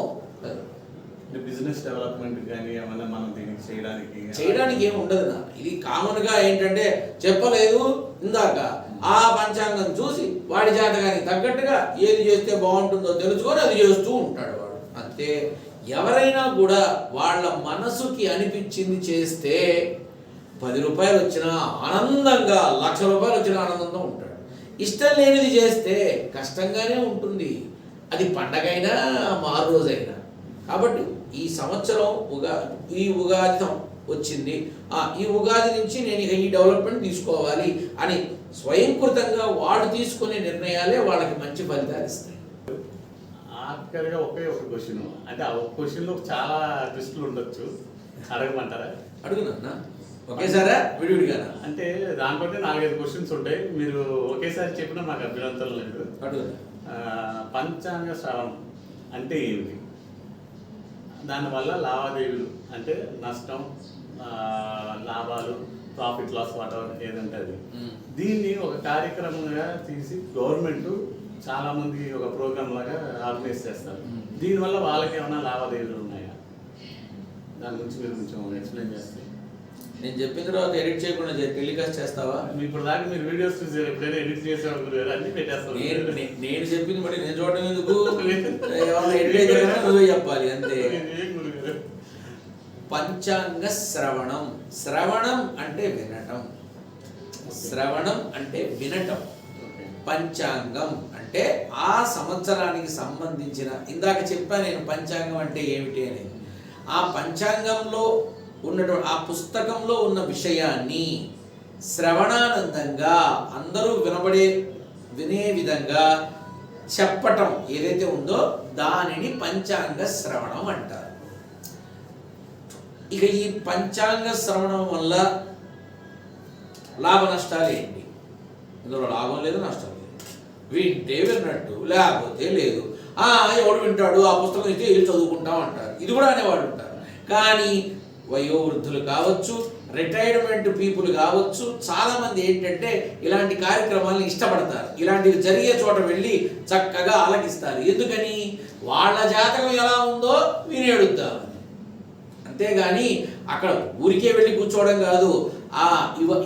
బిజినెస్ డెవలప్మెంట్ కానీ ఏమన్నా మనం దీనికి చేయడానికి ఏమి ఉండదు నా. ఇది కామన్గా ఏంటంటే చెప్పలేదు ఇందాక ఆ పంచాంగం చూసి వాడి జాతకానికి తగ్గట్టుగా ఏది చేస్తే బాగుంటుందో తెలుసుకొని అది చేస్తూ ఉంటాడు వాడు, అంతే. ఎవరైనా కూడా వాళ్ళ మనసుకి అనిపించింది చేస్తే 10 రూపాయలు వచ్చినా ఆనందంగా, 1,00,000 రూపాయలు వచ్చినా ఆనందంగా ఉంటాడు. ఇష్టం లేనిది చేస్తే కష్టంగానే ఉంటుంది, అది పండగైనా మారు రోజైనా. కాబట్టి ఈ సంవత్సరం ఈ ఉగాది వచ్చింది, ఈ ఉగాది నుంచి నేను ఇక ఈ డెవలప్మెంట్ తీసుకోవాలి అని స్వయంకృతంగా వాడు తీసుకునే నిర్ణయాలే వాళ్ళకి మంచి ఫలితాలు ఇస్తాయి. ఆఖరిగా ఒకే ఒక క్వశ్చన్, అంటే ఆ ఒక క్వశ్చన్లో చాలా ట్విస్టులు ఉండొచ్చు, అడగమంటారా? అడుగునా ఒకేసారా విడివిడిగానా? అంటే దాంట్లో 4-5 క్వశ్చన్స్ ఉంటాయి, మీరు ఒకేసారి చెప్పినా మాకు అభ్యంతరం లేదు. అడుగునా. పంచాంగ శ్రవణం అంటే ఏమిటి? దానివల్ల లావాదేవీలు అంటే నష్టం, లాభాలు, ప్రాఫిట్ లాస్ వాటెవర్ ఏదంటే అది, దీన్ని ఒక కార్యక్రమంగా తీసి గవర్నమెంట్ చాలా మంది ఒక ప్రోగ్రామ్ లాగా ఆర్గనైజ్ చేస్తారు. దీనివల్ల వాళ్ళకి ఏమైనా లావాదేవీలు ఉన్నాయా? దాని గురించి మీరు కొంచెం ఎక్స్ప్లెయిన్ చేస్తే. నేను చెప్పిన తర్వాత ఎడిట్ చేయకుండా టెలికాస్ట్ చేస్తావా? ఇప్పుడు దాకా మీరు వీడియోస్ చూసి ఎప్పుడైనా ఎడిట్ చేసేవాళ్ళు అన్ని పెట్టేస్తారు. నేను చెప్పింది బట్టి నేను చూడడం ఎందుకు? ఎడిట్ నువ్వే చెప్పాలి అంతే. పంచాంగ శ్రవణం, శ్రవణం అంటే వినటం, శ్రవణం అంటే వినటం. పంచాంగం అంటే ఆ సంవత్సరానికి సంబంధించిన, ఇందాక చెప్పాను నేను పంచాంగం అంటే ఏమిటి అని. ఆ పంచాంగంలో ఉన్నటువంటి ఆ పుస్తకంలో ఉన్న విషయాన్ని శ్రవణానందంగా అందరూ వినే విధంగా చెప్పటం ఏదైతే ఉందో దానిని పంచాంగ శ్రవణం అంటారు. ఇక ఈ పంచాంగ శ్రవణం వల్ల లాభ నష్టాలు ఏంటి? ఇందులో లాభం లేదు, నష్టం లేదు. వింటే విన్నట్టు, లేకపోతే లేదు. ఎవడు వింటాడు, ఆ పుస్తకం ఇస్తే వెళ్ళి చదువుకుంటాం అంటారు. ఇది కూడా అనేవాడు ఉంటారు. కానీ వయోవృద్ధులు కావచ్చు, రిటైర్మెంట్ పీపుల్ కావచ్చు, చాలామంది ఏంటంటే ఇలాంటి కార్యక్రమాలను ఇష్టపడతారు. ఇలాంటివి జరిగే చోట వెళ్ళి చక్కగా ఆలకిస్తారు. ఎందుకని? వాళ్ళ జాతకం ఎలా ఉందో వినేడుద్దాం, అంతేగాని అక్కడ ఊరికే వెళ్ళి కూర్చోవడం కాదు.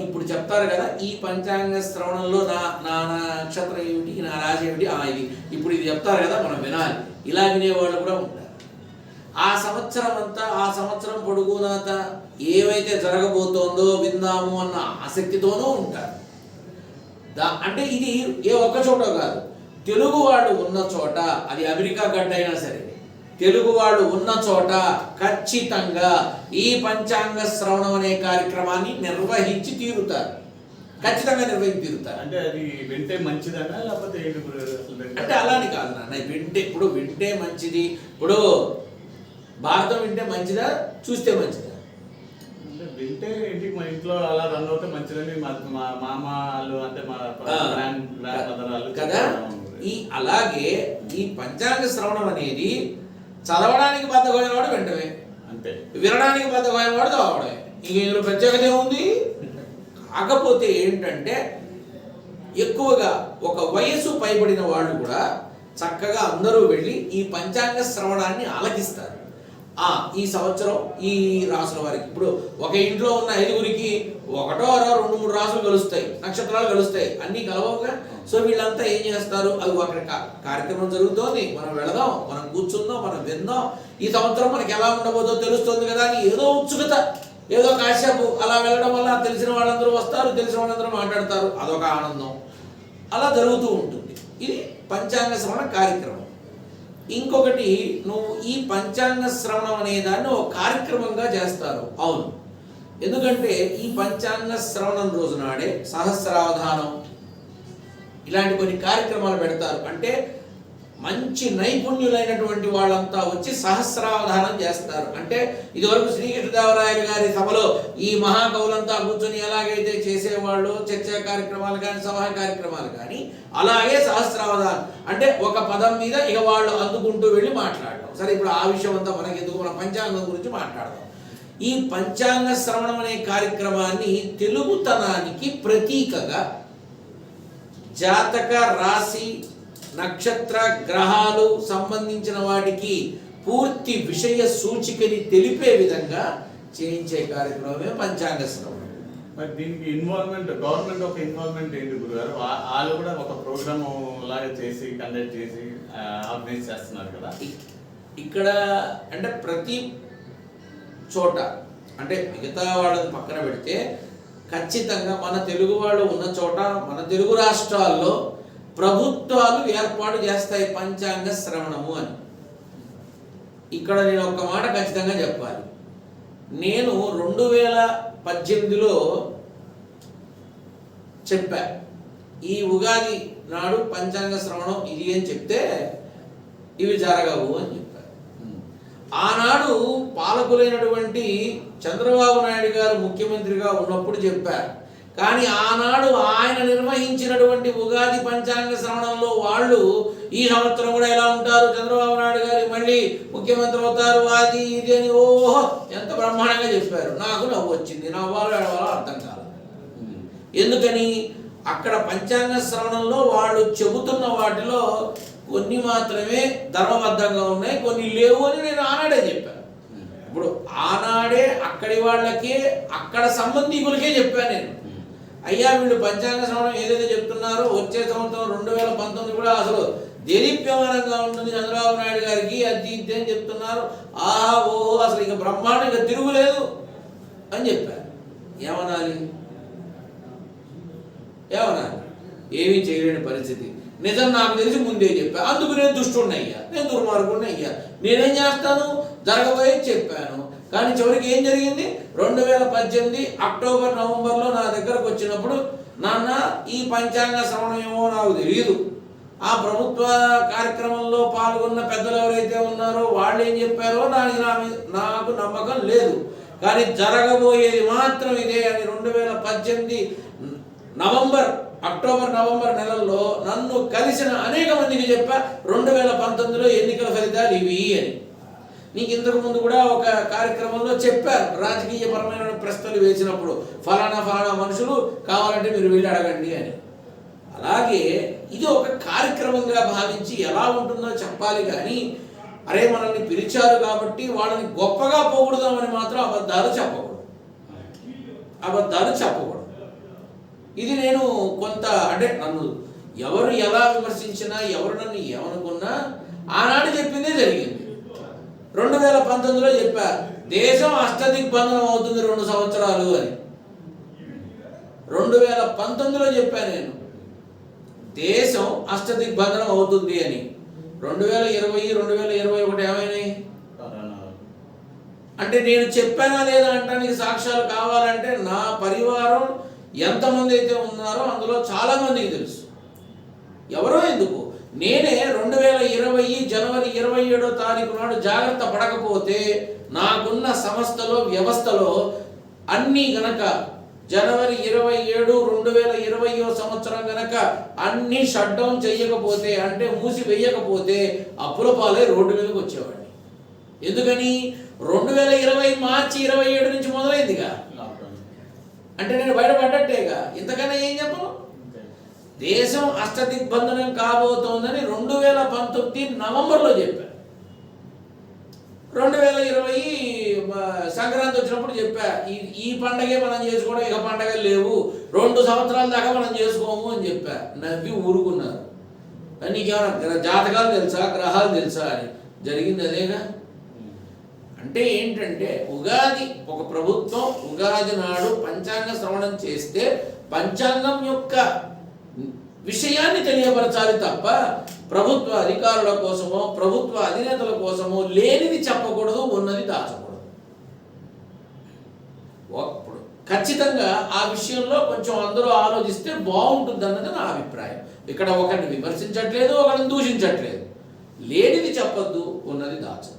ఇప్పుడు చెప్తారు కదా, ఈ పంచాంగ శ్రవణంలో నా నక్షత్రం ఏమిటి, నా రాశి ఏమిటి, ఇది ఇప్పుడు ఇది చెప్తారు కదా, మనం వినాలి. ఇలా వినేవాళ్ళు కూడా ఉంటారు. ఆ సంవత్సరం అంతా, ఆ సంవత్సరం పొడుగునాత ఏవైతే జరగబోతోందో విందాము అన్న ఆసక్తితోనూ ఉంటారు. అంటే ఇది ఏ ఒక్క చోట కాదు, తెలుగు వాళ్ళు ఉన్న చోట, అది అమెరికా గడ్డ అయినా సరే, తెలుగు వాళ్ళు ఉన్న చోట ఖచ్చితంగా ఈ పంచాంగ శ్రవణం అనే కార్యక్రమాన్ని నిర్వహించి తీరుతారు. ఖచ్చితంగా నిర్వహించి తీరుతారు. అంటే అది వింటే మంచిదనా లేకపోతే అంటే అలాని కాదు నాన్న. ఇప్పుడు వింటే మంచిది. ఇప్పుడు భారతం వింటే మంచిదా, చూస్తే మంచిదా? అంటే వింటే ఇంటికి మా ఇంట్లో అలా రన్ అవుతే మంచిదని మా మామలు అంటే మా కదా. అలాగే ఈ పంచాంగ శ్రవణం అనేది చదవడానికి బద్ధమైన వాడు వెంటనే, అంతే. వినడానికి బద్ధమైన వాడు చదవడమే. ఇంక ఇందులో ప్రత్యేకత ఏముంది? కాకపోతే ఏంటంటే ఎక్కువగా ఒక వయసు పైబడిన వాళ్ళు కూడా చక్కగా అందరూ వెళ్ళి ఈ పంచాంగ శ్రవణాన్ని ఆలకిస్తారు. ఈ సంవత్సరం ఈ రాసుల వారికి, ఇప్పుడు ఒక ఇంట్లో ఉన్న 5గురికి 1, 2, 3 రాసులు కలుస్తాయి, నక్షత్రాలు కలుస్తాయి, అన్నీ కలవగా. సో వీళ్ళంతా ఏం చేస్తారు? అది అక్కడ కార్యక్రమం జరుగుతోంది, మనం వెళదాం, మనం కూర్చుందాం, మనం విందాం, ఈ సంవత్సరం మనకి ఎలా ఉండబోదో తెలుస్తుంది కదా అని ఏదో ఉత్సుకత, ఏదో కాసేపు అలా వెళ్ళడం వల్ల తెలిసిన వాళ్ళందరూ వస్తారు, తెలిసిన వాళ్ళందరూ మాట్లాడతారు, అదొక ఆనందం. అలా జరుగుతూ ఉంటుంది. ఇది పంచాంగ శ్రవణ కార్యక్రమం. ఇంకొకటి, నువ్వు ఈ పంచాంగ శ్రవణం అనే దాన్ని ఒక కార్యక్రమంగా చేస్తారు. అవును, ఎందుకంటే ఈ పంచాంగ శ్రవణం రోజు నాడే సహస్రావధానం ఇలాంటి కొన్ని కార్యక్రమాలు పెడతారు. అంటే మంచి నైపుణ్యులైనటువంటి వాళ్ళంతా వచ్చి సహస్రావధానం చేస్తారు. అంటే ఇదివరకు శ్రీకృష్ణదేవరాయలు గారి సభలో ఈ మహాకవులంతా కూర్చొని ఎలాగైతే చేసేవాళ్ళు చర్చా కార్యక్రమాలు కానీ, సభా కార్యక్రమాలు కానీ, అలాగే సహస్రావధానం అంటే ఒక పదం మీద ఇక వాళ్ళు అందుకుంటూ వెళ్ళి మాట్లాడడం. సరే, ఇప్పుడు ఆ విషయం అంతా మనకి ఎందుకు, మన పంచాంగం గురించి మాట్లాడదాం. ఈ పంచాంగ శ్రవణం అనే కార్యక్రమాన్ని తెలుగుతనానికి ప్రతీకగా జాతక, రాశి, నక్షత్ర, గ్రహాలు సంబంధించిన వాటికి పూర్తి విషయ సూచికని తెలిపే విధంగా చేయించే కార్యక్రమమే పంచాంగ శ్రవణం. మరి దీనికి గవర్నమెంట్ ఒక ఇన్వాల్వ్మెంట్ ఏంటి గురుగారు? వాళ్ళు కూడా ఒక ప్రోగ్రామ్ లాగా చేసి కండక్ట్ చేసి ఆర్గనైజ్ చేస్తున్నారు కదా. ఇక్కడ అంటే ప్రతి చోట అంటే మిగతా వాళ్ళని పక్కన పెడితే ఖచ్చితంగా మన తెలుగు వాళ్ళు ఉన్న చోట మన తెలుగు రాష్ట్రాల్లో ప్రభుత్వాలు ఏర్పాటు చేస్తాయి పంచాంగ శ్రవణము అని. ఇక్కడ నేను ఒక మాట ఖచ్చితంగా చెప్పాలి. నేను 2018లో చెప్పా, ఈ ఉగాది నాడు పంచాంగ శ్రవణం ఇది అని చెప్తే ఇవి జరగవు అని చెప్పారు. ఆనాడు పాలకులైనటువంటి చంద్రబాబు నాయుడు గారు ముఖ్యమంత్రిగా ఉన్నప్పుడు చెప్పారు. కానీ ఆనాడు ఆయన నిర్వహించినటువంటి ఉగాది పంచాంగ శ్రవణంలో వాళ్ళు ఈ సంవత్సరం కూడా ఎలా ఉంటారు, చంద్రబాబు నాయుడు గారు మళ్ళీ ముఖ్యమంత్రి అవుతారు, అది ఇది అని ఓహో ఎంత బ్రహ్మాండంగా చెప్పారు. నాకు నవ్వు వచ్చింది, నవ్వాలో ఏడవాలో అర్థం కాదు. ఎందుకని అక్కడ పంచాంగ శ్రవణంలో వాళ్ళు చెబుతున్న వాటిలో కొన్ని మాత్రమే ధర్మబద్ధంగా ఉన్నాయి, కొన్ని లేవు అని నేను ఆనాడే చెప్పాను. ఇప్పుడు ఆనాడే అక్కడి వాళ్ళకే అక్కడ సంబంధికులకే చెప్పాను నేను, అయ్యా వీళ్ళు పంచాంగ శ్రవణం ఏదైతే చెప్తున్నారో వచ్చే సంవత్సరం 2019 కూడా అసలు దేదీప్యమానంగా ఉంటుంది చంద్రబాబు నాయుడు గారికి, అది ఇది అని చెప్తున్నారు. ఆహా ఓహో అసలు ఇక బ్రహ్మాండంగా తిరుగులేదు అని చెప్పారు. ఏమనాలి? ఏమీ చేయలేని పరిస్థితి. నిజం నాకు తెలిసి ముందే చెప్పా, అందుకు నేను దుష్టుడిని అయ్యా, నేను దుర్మార్గుడిని అయ్యా. నేనేం చేస్తాను, జరగబోయే చెప్పాను. కానీ చివరికి ఏం జరిగింది, 2018 అక్టోబర్ నవంబర్లో నా దగ్గరకు వచ్చినప్పుడు, నాన్న ఈ పంచాంగ శ్రవణం ఏమో నాకు తెలియదు, ఆ ప్రభుత్వ కార్యక్రమంలో పాల్గొన్న పెద్దలు ఎవరైతే ఉన్నారో వాళ్ళు ఏం చెప్పారో నాకు నమ్మకం లేదు, కానీ జరగబోయేది మాత్రం ఇదే అని 2018 అక్టోబర్ నవంబర్ నెలల్లో నన్ను కలిసిన అనేక మందికి చెప్పా 2019లో ఎన్నికల ఫలితాలు ఇవి అని. నీకు ఇంతకు ముందు కూడా ఒక కార్యక్రమంలో చెప్పారు, రాజకీయపరమైన ప్రశ్నలు వేసినప్పుడు ఫలానా మనుషులు కావాలంటే మీరు వెళ్ళి అడగండి అని. అలాగే ఇది ఒక కార్యక్రమంగా భావించి ఎలా ఉంటుందో చెప్పాలి. కానీ అరే మనల్ని పిలిచారు కాబట్టి వాళ్ళని గొప్పగా పోగొడదామని మాత్రం అబద్ధాలు చెప్పకూడదు. ఇది నేను కొంత అంటే నన్ను ఎవరు ఎలా విమర్శించినా, ఎవరు నన్ను ఏమనుకున్నా ఆనాడు చెప్పిందే జరిగింది. 2019లో చెప్పా, దేశం అష్టదిగ్బంధనం అవుతుంది 2 సంవత్సరాలు అని. 2019లో చెప్పా నేను, దేశం అష్టదిగ్బంధనం అవుతుంది అని. 2020, 2021 ఏమైనాయి అంటే నేను చెప్పానా లేదా అంటానికి సాక్ష్యాలు కావాలంటే నా పరివారం ఎంతమంది అయితే ఉన్నారో అందులో చాలా మందికి తెలుసు. ఎవరో ఎందుకు, నేనే 2020 జనవరి 27వ తారీఖు నాడు జాగ్రత్త పడకపోతే నాకున్న సంస్థలో వ్యవస్థలో అన్నీ గనక జనవరి 27, 2020వ సంవత్సరం గనక అన్నీ షట్ డౌన్ చేయకపోతే, అంటే మూసి వేయకపోతే అప్పుల పాలై రోడ్డు మీదకి వచ్చేవాడిని. ఎందుకని 2020 మార్చి 27 నుంచి మొదలైందిగా, అంటే నేను బయటపడ్డట్టేగా. ఇంతకన్నా ఏం చెప్పను? దేశం అష్టదిగ్బంధనం కాబోతోందని 2019 నవంబర్లో చెప్పా. 2020 సంక్రాంతి వచ్చినప్పుడు చెప్పా, ఈ పండగే మనం చేసుకోవడం, ఇక పండగలు లేవు, 2 సంవత్సరాల దాకా మనం చేసుకోము అని చెప్పా. నవ్వి ఊరుకున్నారు. నీకేమన్నా జాతకాలు తెలుసా, గ్రహాలు తెలుసా అని. జరిగింది అదేగా. అంటే ఏంటంటే ఉగాది ఒక ప్రభుత్వం ఉగాది నాడు పంచాంగ శ్రవణం చేస్తే పంచాంగం యొక్క విషయాన్ని తెలియపరచాలి తప్ప ప్రభుత్వ అధికారుల కోసమో ప్రభుత్వ అధినేతల కోసమో లేనిది చెప్పకూడదు, ఉన్నది దాచకూడదు. ఇప్పుడు ఖచ్చితంగా ఆ విషయంలో కొంచెం అందరూ ఆలోచిస్తే బాగుంటుంది అన్నది నా అభిప్రాయం. ఇక్కడ ఒకరిని విమర్శించట్లేదు, ఒకరిని దూషించట్లేదు. లేనిది చెప్పొద్దు, ఉన్నది దాచద్దు,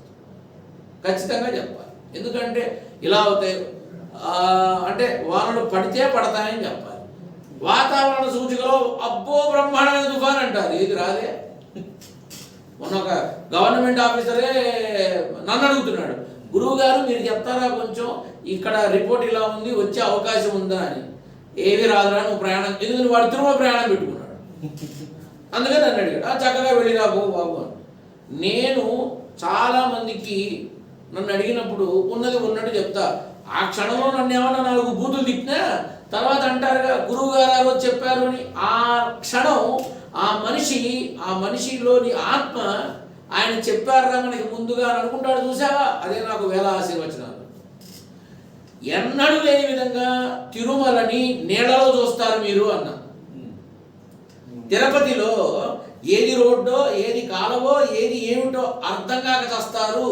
ఖచ్చితంగా చెప్పాలి. ఎందుకంటే ఇలా అవుతాయి అంటే వానలు పడితే పడతాయని చెప్పాలి. వాతావరణ సూచికలో అబ్బో బ్రహ్మాండమైన తుఫాన్ అంటారు, ఏది రాదే. మొన్న ఒక గవర్నమెంట్ ఆఫీసరే నన్ను అడుగుతున్నాడు, గురువు గారు మీరు చెప్తారా కొంచెం, ఇక్కడ రిపోర్ట్ ఇలా ఉంది, వచ్చే అవకాశం ఉందా అని. ఏవి రాదురా నువ్వు ప్రయాణం, ఎందుకంటే వాడు తిరుమల ప్రయాణం పెట్టుకున్నాడు, అందుకని నన్ను అడిగాడు. చక్కగా వెళ్ళిరా బాబు అని. నేను చాలామందికి నన్ను అడిగినప్పుడు ఉన్నది ఉన్నట్టు చెప్తా. ఆ క్షణంలో నన్ను ఏమన్నా 4 బూతులు తిట్టినా తర్వాత అంటారుగా గురువు గారు ఆ రోజు చెప్పారు అని. ఆ క్షణం ఆ మనిషిలోని ఆత్మ ఆయన చెప్పారా మనకి ముందుగా అని అనుకుంటాడు. చూసావా, అదే నాకు వేల ఆశీర్వచనాలు. ఎన్నడూ లేని విధంగా తిరుమలని నీళ్ళలో చూస్తారు మీరు అన్న. తిరుపతిలో ఏది రోడ్డో ఏది కాలవో ఏది ఏమిటో అర్థం కాక చస్తారు.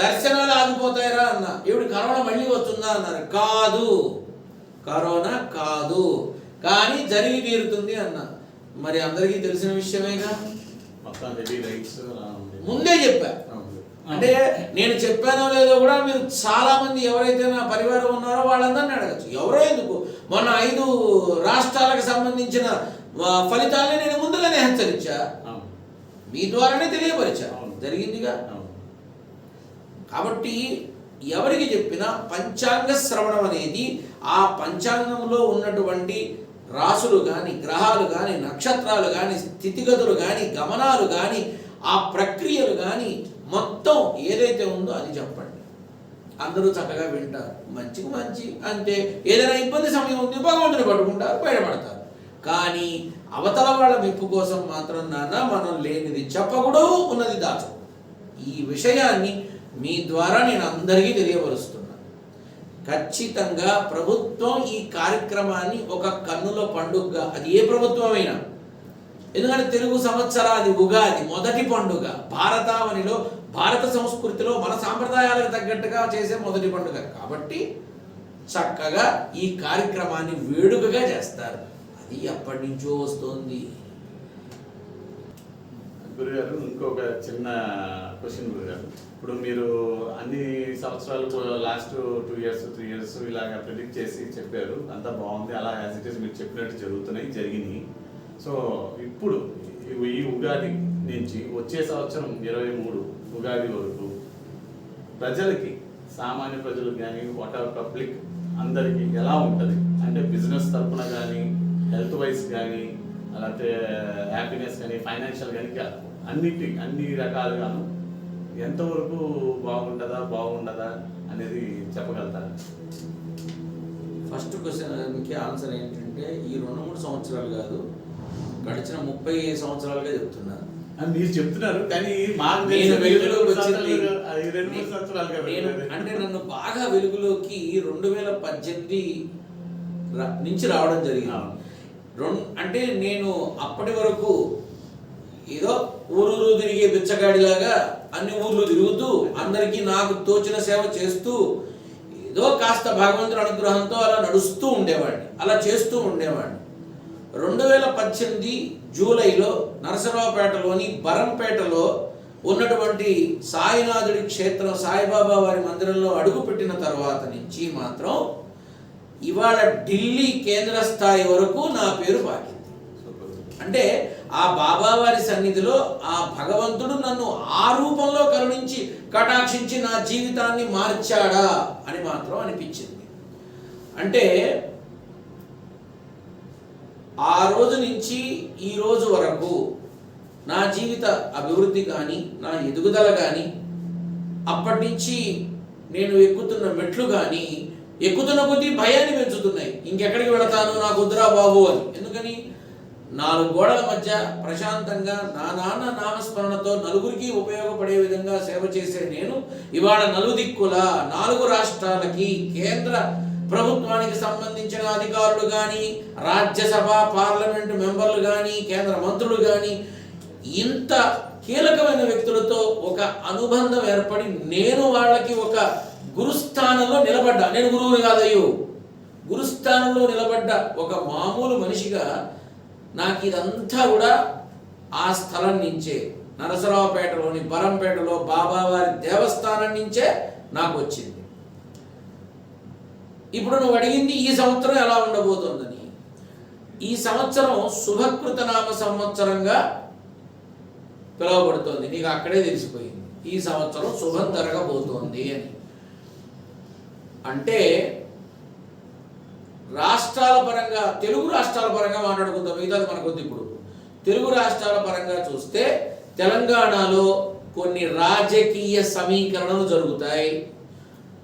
దర్శనాలు ఆగిపోతాయిరా అన్న. ఇప్పుడు కరోనా మళ్ళీ వస్తుందా అన్నారు. కాదు, కరోనా కాదు, కానీ జరిగి తీరుతుంది అన్న. మరి అందరికీ తెలిసిన విషయమేగా, ముందే చెప్పా. అంటే నేను చెప్పానో లేదో కూడా మీరు చాలా మంది ఎవరైతే నా పరివారం ఉన్నారో వాళ్ళందరినీ అడగచ్చు. ఎవరో ఎందుకు, మొన్న 5 రాష్ట్రాలకు సంబంధించిన ఫలితాలని నేను ముందుగానే హెచ్చరించా, మీ ద్వారానే తెలియపరిచా, జరిగిందిగా. కాబట్టి ఎవరికి చెప్పినా పంచాంగ శ్రవణం అనేది ఆ పంచాంగంలో ఉన్నటువంటి రాసులు కానీ గ్రహాలు కానీ నక్షత్రాలు కానీ స్థితిగతులు కానీ గమనాలు కానీ ఆ ప్రక్రియలు కానీ మొత్తం ఏదైతే ఉందో అది చెప్పండి. అందరూ చక్కగా వింటారు, మంచికి మంచి. అంటే ఏదైనా ఇబ్బంది సమయం ఉంది భగవంతుని పట్టుకుంటారు, బయటపడతారు. కానీ అవతల వాళ్ళ మెప్పు కోసం మాత్రం నాన్న మనం లేనిది చెప్పకూడదు, ఉన్నది దాచకూడదు. ఈ విషయాన్ని మీ ద్వారా నేను అందరికీ తెలియపరుస్తున్నాను. ఖచ్చితంగా ప్రభుత్వం ఈ కార్యక్రమాన్ని ఒక కన్నుల పండుగగా, అది ఏ ప్రభుత్వమైనా, ఎందుకంటే తెలుగు సంవత్సరాది ఉగాది మొదటి పండుగ, భారతావనిలో భారత సంస్కృతిలో మన సాంప్రదాయాలకు తగ్గట్టుగా చేసే మొదటి పండుగ కాబట్టి చక్కగా ఈ కార్యక్రమాన్ని వేడుకగా చేస్తారు. అది ఎప్పటి నుంచో వస్తుంది. గురుగారు, ఇంకొక చిన్న క్వశ్చన్ గురుగారు. ఇప్పుడు మీరు అన్ని సంవత్సరాలు లాస్ట్ 2 years 3 years ఇలాగ ప్రిడిక్ట్ చేసి చెప్పారు, అంతా బాగుంది, అలా యాజ్ ఇట్ ఈస్ మీరు చెప్పినట్టు జరిగినాయి. సో ఇప్పుడు ఈ ఉగాది నుంచి వచ్చే సంవత్సరం 23 ఉగాది వరకు ప్రజలకి, సామాన్య ప్రజలకు కానీ వాటర్ పబ్లిక్ అందరికీ ఎలా ఉంటుంది? అంటే బిజినెస్ తరఫున కానీ, హెల్త్ వైజ్ కానీ, అలాగే హ్యాపీనెస్ కానీ, ఫైనాన్షియల్ కానీ, అన్ని రకాలుగాను ఎంతవరకు బాగుండదా అనేది చెప్పగలుగుతారు? ఫస్ట్ క్వశ్చన్కి ఆన్సర్ ఏంటంటే, ఈ 2-3 సంవత్సరాలు కాదు, గడిచిన 30 సంవత్సరాలుగా చెప్తున్నారు. మీరు చెప్తున్నారు కానీ మాకు వెలుగులోకి వచ్చింది నేను అంటే నన్ను బాగా వెలుగులోకి 2018 నుంచి రావడం జరిగింది. అంటే నేను అప్పటి వరకు ఏదో ఊరూరు తిరిగే బిచ్చగాడిలాగా అన్ని ఊర్లు తిరుగుతూ అందరికీ నాకు తోచిన సేవ చేస్తూ ఏదో కాస్త భగవంతుడి అనుగ్రహంతో అలా నడుస్తూ ఉండేవాడిని, అలా చేస్తూ ఉండేవాడిని. 2018 జూలైలో నరసరావుపేటలోని బరంపేటలో ఉన్నటువంటి సాయినాథుడి క్షేత్రం సాయిబాబా వారి మందిరంలో అడుగుపెట్టిన తర్వాత నుంచి మాత్రం ఇవాళ ఢిల్లీ కేంద్ర స్థాయి వరకు నా పేరు పాకింది. అంటే ఆ బాబావారి సన్నిధిలో ఆ భగవంతుడు నన్ను ఆ రూపంలో కరుణించి కటాక్షించి నా జీవితాన్ని మార్చాడా అని మాత్రం అనిపించింది. అంటే ఆ రోజు నుంచి ఈ రోజు వరకు నా జీవిత అభివృద్ధి కానీ, నా ఎదుగుదల కానీ, అప్పటి నుంచి నేను ఎక్కుతున్న మెట్లు కానీ ఎక్కుతున్న కొద్దీ భయాన్ని పెంచుతున్నాయి. ఇంకెక్కడికి వెళతాను, నాకు వద్దురా బాబు అని. ఎందుకని 4 గోడల మధ్య ప్రశాంతంగా నా నాన్న నామస్మరణతో నలుగురికి ఉపయోగపడే విధంగా సేవ చేసే నేను ఇవాళ నలుదిక్కుల 4 రాష్ట్రాలకి కేంద్ర ప్రభుత్వానికి సంబంధించిన అధికారులు కానీ, రాజ్యసభ పార్లమెంటు మెంబర్లు కానీ, కేంద్ర మంత్రులు కానీ, ఇంత కీలకమైన వ్యక్తులతో ఒక అనుబంధం ఏర్పడి నేను వాళ్ళకి ఒక గురుస్థానంలో నిలబడ్డా. నేను గురువుని కాదయ్యో, గురుస్థానంలో నిలబడ్డ ఒక మామూలు మనిషిగా నాకు ఇదంతా కూడా ఆ స్థలం నుంచే, నరసరావుపేటలోని బరంపేటలో బాబావారి దేవస్థానం నుంచే నాకు వచ్చింది. ఇప్పుడు నువ్వు అడిగింది ఈ సంవత్సరం ఎలా ఉండబోతోందని. ఈ సంవత్సరం శుభకృతనామ సంవత్సరంగా పిలువబడుతోంది. నీకు అక్కడే తెలిసిపోయింది ఈ సంవత్సరం శుభం జరగబోతోంది అని. అంటే రాష్ట్రాల పరంగా, తెలుగు రాష్ట్రాల పరంగా మాట్లాడుకుందాం, మిగతాది మనకొద్దు. ఇప్పుడు తెలుగు రాష్ట్రాల పరంగా చూస్తే తెలంగాణలో కొన్ని రాజకీయ సమీకరణలు జరుగుతాయి,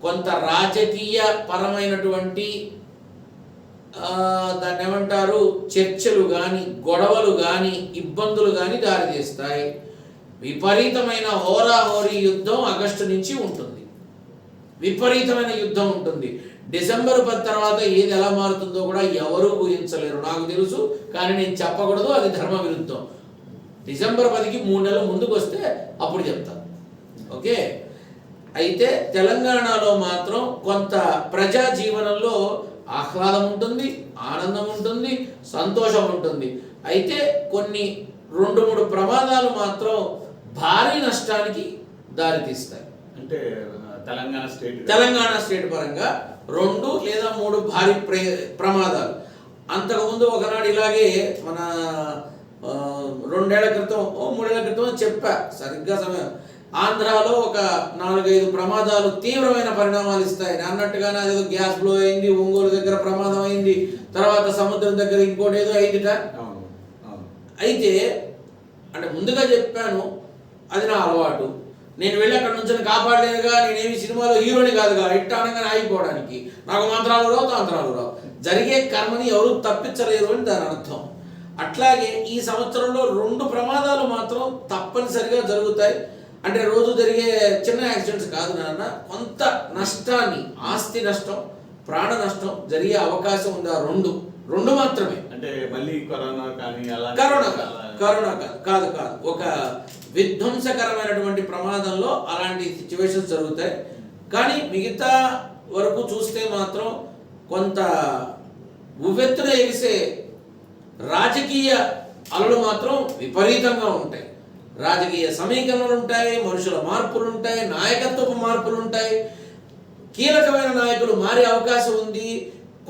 కొంత రాజకీయ పరమైనటువంటి దాన్ని ఏమంటారు చర్చలు కానీ గొడవలు కానీ ఇబ్బందులు కానీ దారితీస్తాయి. విపరీతమైన హోరాహోరీ యుద్ధం ఆగస్టు నుంచి ఉంటుంది, విపరీతమైన యుద్ధం ఉంటుంది. డిసెంబర్ 10 తర్వాత ఏది ఎలా మారుతుందో కూడా ఎవరూ ఊహించలేరు. నాకు తెలుసు, కానీ నేను చెప్పకూడదు, అది ధర్మ విరుద్ధం. డిసెంబర్ 10కి 3 నెలలు ముందుకు వస్తే అప్పుడు చెప్తాను. ఓకే, అయితే తెలంగాణలో మాత్రం కొంత ప్రజా జీవనంలో ఆహ్లాదం ఉంటుంది, ఆనందం ఉంటుంది, సంతోషం ఉంటుంది. అయితే కొన్ని 2-3 ప్రమాదాలు మాత్రం భారీ నష్టానికి దారితీస్తాయి. అంటే తెలంగాణ స్టేట్ పరంగా 2 లేదా 3 భారీ ప్రమాదాలు. అంతకుముందు ఒకనాడు ఇలాగే మన 2 ఏళ్ల క్రితం 3 ఏళ్ల క్రితం చెప్పా సరిగ్గా సమయం, ఆంధ్రాలో ఒక 4-5 ప్రమాదాలు తీవ్రమైన పరిణామాలు ఇస్తాయి అన్నట్టుగానే అదేదో గ్యాస్ బ్లో అయింది, ఒంగోలు దగ్గర ప్రమాదం అయింది, తర్వాత సముద్రం దగ్గర ఇంకోటి ఏదో అయిందిట. అయితే అంటే ముందుగా చెప్పాను, అది నా అలవాటు. నేను వెళ్ళి అక్కడ నుంచి కాపాడలేదుగా, నేనేమి సినిమాలో హీరోని కాదుగా, ఇట్టా అనగానే ఆగిపోవడానికి. నాకు మంత్రాలు రావు, తంత్రాలు రావు. జరిగే కర్మని ఎవరు తప్పించలేరు అని దాని అర్థం. అట్లాగే ఈ సంవత్సరంలో 2 ప్రమాదాలు మాత్రం తప్పనిసరిగా జరుగుతాయి. అంటే రోజు జరిగే చిన్న యాక్సిడెంట్స్ కాదు నాన్న, కొంత నష్టాన్ని, ఆస్తి నష్టం, ప్రాణ నష్టం జరిగే అవకాశం ఉంది. ఆ 2 మాత్రమే. అంటే మళ్ళీ కరోనా కానీ కరోనా కాదు, ఒక విధ్వంసకరమైనటువంటి ప్రమాదంలో అలాంటి సిచ్యువేషన్స్ జరుగుతాయి. కానీ మిగతా వరకు చూస్తే మాత్రం కొంత ఉవ్వెత్తున ఎగిసే రాజకీయ అలలు మాత్రం విపరీతంగా ఉంటాయి. రాజకీయ సమీకరణలు ఉంటాయి, మనుషుల మార్పులు ఉంటాయి, నాయకత్వపు మార్పులు ఉంటాయి, కీలకమైన నాయకులు మారే అవకాశం ఉంది.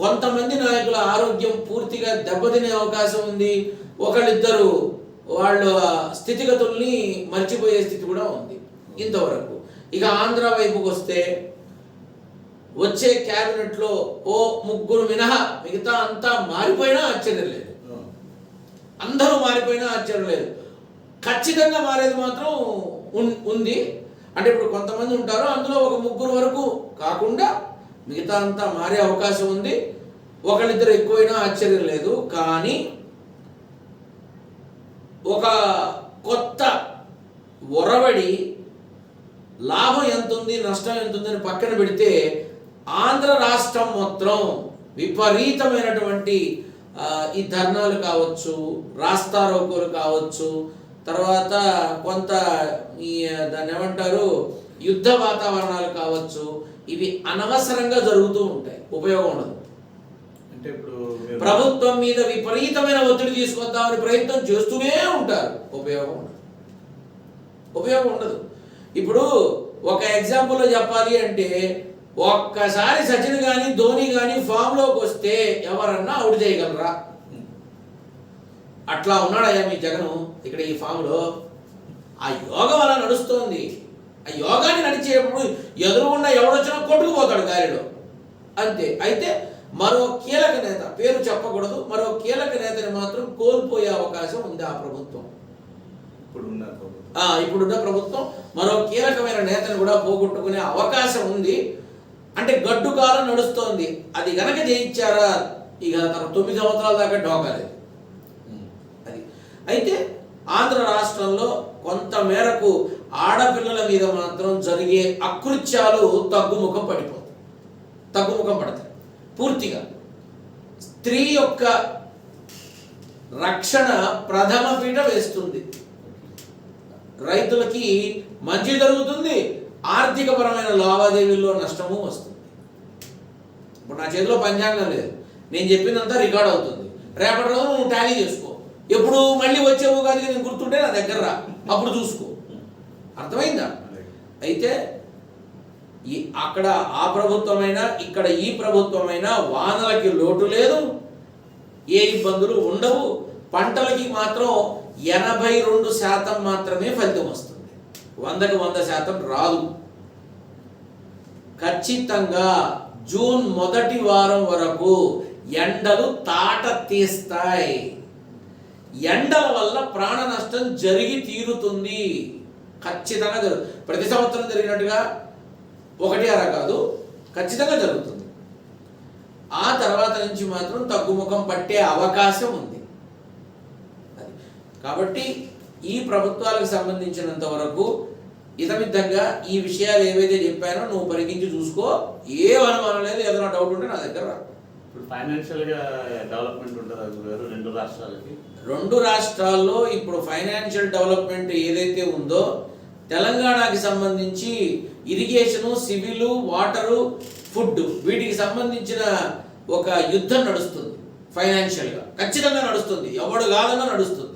కొంతమంది నాయకుల ఆరోగ్యం పూర్తిగా దెబ్బతినే అవకాశం ఉంది. ఒకళ్ళిద్దరు వాళ్ళ స్థితిగతుల్ని మర్చిపోయే స్థితి కూడా ఉంది ఇంతవరకు. ఇక ఆంధ్ర వైపుకి వస్తే వచ్చే క్యాబినెట్లో 3 మినహా మిగతా అంతా మారిపోయినా ఆశ్చర్యం లేదు. అందరూ మారిపోయినా ఆశ్చర్యం లేదు. ఖచ్చితంగా మారేది మాత్రం ఉంది. అంటే ఇప్పుడు కొంతమంది ఉంటారు, అందులో ఒక 3 వరకు కాకుండా మిగతా అంతా మారే అవకాశం ఉంది. ఒకళ్ళిద్దరు ఎక్కువైనా ఆశ్చర్యం లేదు. కానీ ఒక కొత్త ఒరవడి, లాభం ఎంత ఉంది, నష్టం ఎంత ఉందని పక్కన పెడితే ఆంధ్ర రాష్ట్రం మొత్తం విపరీతమైనటువంటి ఈ ధర్నాలు కావచ్చు, రాస్తారోకోలు కావచ్చు, తర్వాత కొంత ఈ దాన్ని ఏమంటారు యుద్ధ వాతావరణాలు కావచ్చు, ఇవి అనవసరంగా జరుగుతూ ఉంటాయి, ఉపయోగం ఉండదు. అంటే ఇప్పుడు ప్రభుత్వం మీద విపరీతమైన ఒత్తిడి తీసుకొద్దామని ప్రయత్నం చేస్తూనే ఉంటారు, ఉపయోగం ఉండదు. ఇప్పుడు ఒక ఎగ్జాంపుల్లో చెప్పాలి అంటే, ఒక్కసారి సచిన్ కానీ ధోని కానీ ఫామ్లోకి వస్తే ఎవరన్నా అవుట్ చేయగలరా? అట్లా ఉన్నాడయ్యా మీ జగను ఇక్కడ ఈ ఫామ్లో. ఆ యోగం అలా నడుస్తోంది. ఆ యోగాన్ని నడిచేప్పుడు ఎదురుగుండా ఎవడొచ్చినా కొట్టుకుపోతాడు గాలిలో, అంతే. అయితే మరో కీలక నేత, పేరు చెప్పకూడదు, మరో కీలక నేతని మాత్రం కోల్పోయే అవకాశం ఉంది ఆ ప్రభుత్వం. ఇప్పుడున్న ప్రభుత్వం మరో కీలకమైన నేతను కూడా పోగొట్టుకునే అవకాశం ఉంది. అంటే గడ్డు కాలం నడుస్తోంది. అది గనక జయించారా ఇక తన 9 సంవత్సరాల దాకా ఢోకాలేదు. అది అయితే ఆంధ్ర రాష్ట్రంలో కొంత మేరకు ఆడపిల్లల మీద మాత్రం జరిగే అకృత్యాలు తగ్గుముఖం పడతాయి పూర్తిగా. స్త్రీ యొక్క రక్షణ ప్రథమ పీట వేస్తుంది. రైతులకి మంచి జరుగుతుంది, ఆర్థికపరమైన లావాదేవీల్లో నష్టము వస్తుంది. ఇప్పుడు నా చేతిలో పంచాంగం లేదు, నేను చెప్పిందంతా రికార్డ్ అవుతుంది. రేపటి రోజు నువ్వు టాలీ చేసుకో, ఎప్పుడు మళ్ళీ వచ్చేవు కాదు, నేను గుర్తుంటే నా దగ్గర రా, అప్పుడు చూసుకో. అర్థమైందా? అయితే అక్కడ ఆ ప్రభుత్వమైనా ఇక్కడ ఈ ప్రభుత్వమైనా వానలకి లోటు లేదు, ఏ ఇబ్బందులు ఉండవు. పంటలకి మాత్రం 82% మాత్రమే ఫలితం వస్తుంది, 100కి 100% రాదు. ఖచ్చితంగా జూన్ మొదటి వారం వరకు ఎండలు తాట తీస్తాయి. ఎండల వల్ల ప్రాణ నష్టం జరిగి తీరుతుంది, ఖచ్చితంగా ప్రతి సంవత్సరం జరిగినట్టుగా ఒకటి అలా కాదు, ఖచ్చితంగా జరుగుతుంది. ఆ తర్వాత నుంచి మాత్రం తగ్గుముఖం పట్టే అవకాశం ఉంది. అది కాబట్టి ఈ ప్రభుత్వాలకు సంబంధించినంత వరకు ఇతమిద్దంగా ఈ విషయాలు ఏవైతే చెప్పానో నువ్వు పరిగించి చూసుకో. ఏ అనుమానం లేదు, ఏదైనా డౌట్ ఉంటే నా దగ్గర రా. ఇప్పుడు ఫైనాన్షియల్గా డెవలప్మెంట్ ఉంటుంది గురుగారు రెండు రాష్ట్రాలకి. రెండు రాష్ట్రాల్లో ఇప్పుడు ఫైనాన్షియల్ డెవలప్మెంట్ ఏదైతే ఉందో, తెలంగాణకి సంబంధించి ఇరిగేషను, సివిలు, వాటరు, ఫుడ్ వీటికి సంబంధించిన ఒక యుద్ధం నడుస్తుంది. ఫైనాన్షియల్గా ఖచ్చితంగా నడుస్తుంది, ఎవడు కాదన్నా నడుస్తుంది.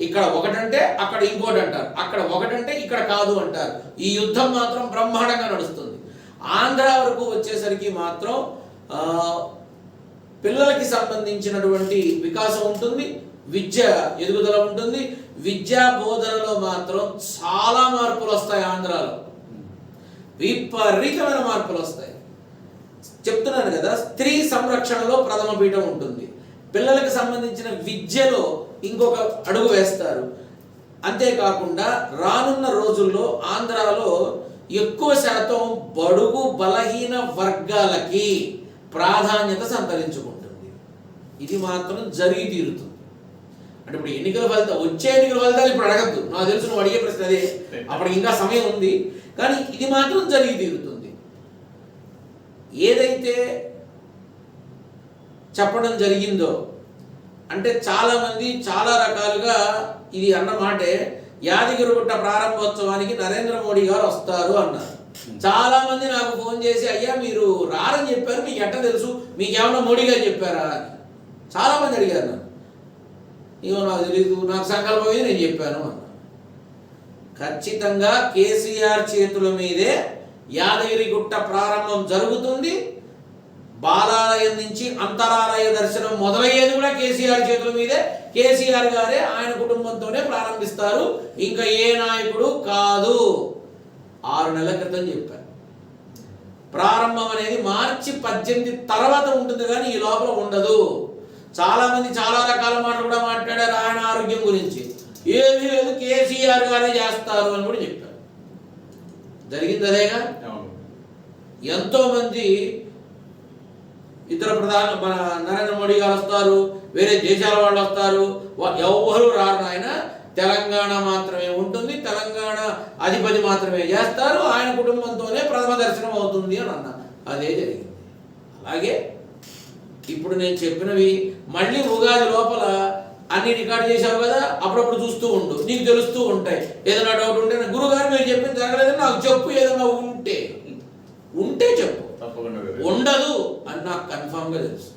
ఇక్కడ ఒకటంటే అక్కడ ఇంకోటి అంటారు, అక్కడ ఒకటంటే ఇక్కడ కాదు అంటారు. ఈ యుద్ధం మాత్రం బ్రహ్మాండంగా నడుస్తుంది. ఆంధ్ర వరకు వచ్చేసరికి మాత్రం పిల్లలకి సంబంధించినటువంటి వికాసం ఉంటుంది, విద్య ఎదుగుదల ఉంటుంది. విద్యా బోధనలో మాత్రం చాలా మార్పులు వస్తాయి. ఆంధ్రాలో విపరీతమైన మార్పులు వస్తాయి. చెప్తున్నాను కదా, స్త్రీ సంరక్షణలో ప్రథమ పీఠం ఉంటుంది. పిల్లలకు సంబంధించిన విద్యలో ఇంకొక అడుగు వేస్తారు. అంతేకాకుండా రానున్న రోజుల్లో ఆంధ్రాలో ఎక్కువ శాతం బడుగు బలహీన వర్గాలకి ప్రాధాన్యత సంతరించుకుంటుంది. ఇది మాత్రం జరిగి తీరుతుంది. అంటే ఇప్పుడు ఎన్నికల ఫలితాలు, వచ్చే ఎన్నికల ఫలితాలు ఇప్పుడు అడగద్దు, నాకు తెలుసు నువ్వు అడిగే ప్రశ్న అదే. అప్పటికి ఇంకా సమయం ఉంది, కానీ ఇది మాత్రం జరిగి తీరుతుంది. ఏదైతే చెప్పడం జరిగిందో అంటే చాలామంది చాలా రకాలుగా ఇది అన్నమాటే, యాదగిరిగుట్ట ప్రారంభోత్సవానికి నరేంద్ర మోడీ గారు వస్తారు అన్నారు. చాలా మంది నాకు ఫోన్ చేసి, అయ్యా మీరు రారని చెప్పారు, మీకు ఎట్ట తెలుసు, మీకు ఏమన్నా మోడీ గారు చెప్పారా అని చాలా మంది అడిగారు నన్ను. ఇగో నాకు తెలియదు, నాకు సంకల్పమే నేను చెప్పాను అన్నా. ఖచ్చితంగా కేసీఆర్ చేతుల మీదే యాదగిరిగుట్ట ప్రారంభం జరుగుతుంది. బాలాలయం నుంచి అంతరాలయ దర్శనం మొదలయ్యేది కూడా కేసీఆర్ చేతుల మీదే. కేసీఆర్ గారే ఆయన కుటుంబంతోనే ప్రారంభిస్తారు, ఇంకా ఏ నాయకుడు కాదు. 6 నెలల క్రితం చెప్పారు. ప్రారంభం అనేది మార్చి 18 తర్వాత ఉంటుంది, కానీ ఈ లోపల ఉండదు. చాలా మంది చాలా రకాల మాటలు కూడా మాట్లాడారు ఆయన ఆరోగ్యం గురించి. ఏమీ లేదు, కేసీఆర్ గారే చేస్తారు అని కూడా చెప్పారు. జరిగింది అదేగా. ఎంతో మంది ఇతర ప్రధాన మన నరేంద్ర మోడీ గారు వస్తారు, వేరే దేశాల వాళ్ళు వస్తారు, ఎవరు రారు. ఆయన తెలంగాణ మాత్రమే ఉంటుంది, తెలంగాణ అధిపతి మాత్రమే చేస్తారు, ఆయన కుటుంబంతోనే ప్రథమ దర్శనం అవుతుంది అని అన్నా. అదే జరిగింది. అలాగే ఇప్పుడు నేను చెప్పినవి మళ్ళీ ఉగాది లోపల అన్ని రికార్డ్ చేశావు కదా, అప్పుడప్పుడు చూస్తూ ఉండు, నీకు తెలుస్తూ ఉంటాయి. ఏదైనా డౌట్ ఉంటే గురుగారు మీరు చెప్పింది జరగలేదని నాకు చెప్పు, ఏదైనా ఉంటే చెప్పు, తప్పకుండా ఉండదు అని నాకు కన్ఫామ్గా తెలుసు.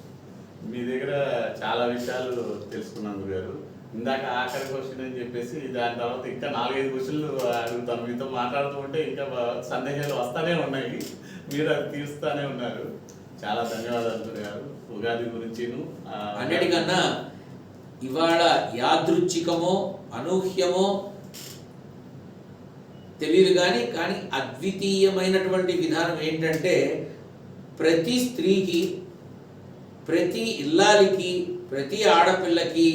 మీ దగ్గర చాలా విషయాలు తెలుసుకున్నాను గురుగారు. ఇందాక ఆఖరి క్వశ్చన్ అని చెప్పేసి దాని తర్వాత ఇంకా 4-5 క్వశ్చన్లు అడుగుతాను. మీతో మాట్లాడుతూ ఉంటే ఇంకా సందేహాలు వస్తానే ఉన్నాయి, మీరు అది తీరుస్తానే ఉన్నారు. చాలా ధన్యవాదాలు గురుగారు. ఉగాది గురించిను అన్నిటికన్నా ఇవాళ యాదృచ్ఛికమో అనూహ్యమో తెలియదు కానీ అద్వితీయమైనటువంటి విధానం ఏంటంటే, ప్రతి స్త్రీకి, ప్రతి ఇల్లాలికి, ప్రతి ఆడపిల్లకి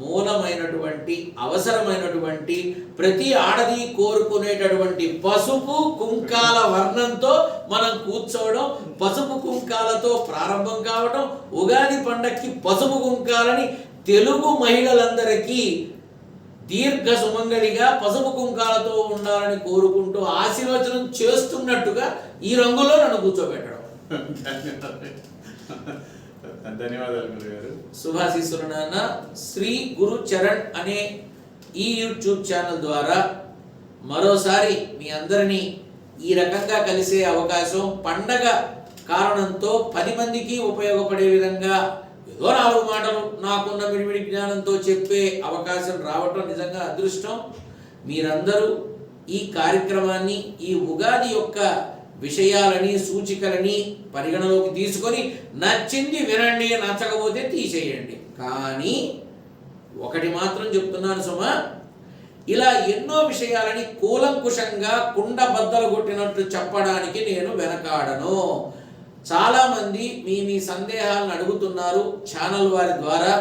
మూలమైనటువంటి అవసరమైనటువంటి ప్రతి ఆడది కోరుకునేటటువంటి పసుపు కుంకాల వర్ణంతో మనం కూర్చోవడం, పసుపు కుంకాలతో ప్రారంభం కావడం, ఉగాది పండక్కి పసుపు కుంకాలని తెలుగు మహిళలందరికీ దీర్ఘ సుమంగళిగా పసుపు కుంకాలతో ఉండాలని కోరుకుంటూ ఆశీర్వచనం చేస్తున్నట్టుగా ఈ రంగులో నన్ను కూర్చోబెట్టడం. ధన్యవాదాలు గురుగారు. శుభాశీస్సులు నాన్న. శ్రీ గురు చరణ్ అనే ఈ యూట్యూబ్ ఛానల్ ద్వారా మరోసారి మీ అందరినీ ఈ రకంగా కలిసే అవకాశం, పండగ కారణంతో 10 మందికి ఉపయోగపడే విధంగా ఏదో 4 మాటలు నాకున్న మిడిమిడి జ్ఞానంతో చెప్పే అవకాశం రావటం నిజంగా అదృష్టం. మీరందరూ ఈ కార్యక్రమాన్ని, ఈ ఉగాది యొక్క విషయాలని, సూచికలని పరిగణలోకి తీసుకొని నచ్చింది వినండి, నచ్చకపోతే తీసేయండి. కానీ ఒకటి మాత్రం చెప్తున్నాను సుమా, ఇలా ఎన్నో విషయాలని కూలంకుషంగా కుండ బద్దలు కొట్టినట్టు చెప్పడానికి నేను వెనకాడను. చాలామంది మీ సందేహాలను అడుగుతున్నారు, ఛానల్ వారి ద్వారా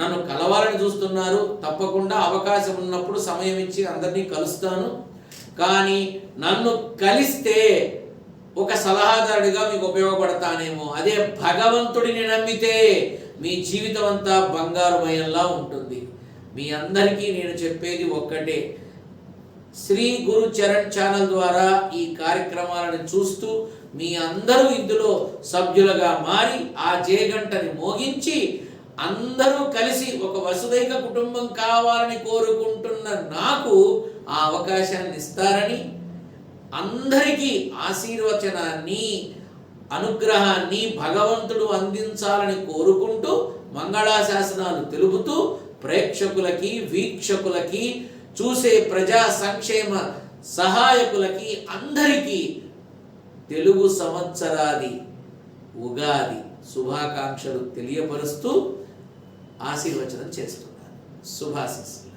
నన్ను కలవాలని చూస్తున్నారు. తప్పకుండా అవకాశం ఉన్నప్పుడు సమయం ఇచ్చి అందరినీ కలుస్తాను. కానీ నన్ను కలిస్తే ఒక సలహాదారుడిగా మీకు ఉపయోగపడతానేమో. అదే భగవంతుడిని నమ్మితే మీ జీవితం అంతా బంగారుమయంలా ఉంటుంది. మీ అందరికీ నేను చెప్పేది ఒక్కటే, శ్రీ గురు చరణ్ ఛానల్ ద్వారా ఈ కార్యక్రమాలను చూస్తూ మీ అందరూ ఇందులో సభ్యులుగా మారి ఆ జయగంటని మోగించి అందరూ కలిసి ఒక వసుదైక కుటుంబం కావాలని కోరుకుంటున్న నాకు ఆ అవకాశాన్ని ఇస్తారని, అందరికీ ఆశీర్వచనాన్ని అనుగ్రహాన్ని భగవంతుడు అందించాలని కోరుకుంటూ మంగళాశాసనాలు తెలుపుతూ ప్రేక్షకులకి వీక్షకులకి చూసే ప్రజా సంక్షేమ సహాయకులకి అందరికీ తెలుగు సంవత్సరాది ఉగాది శుభాకాంక్షలు తెలియపరుస్తూ ఆశీర్వచనం చేస్తున్నాను. శుభాశీస్సులు.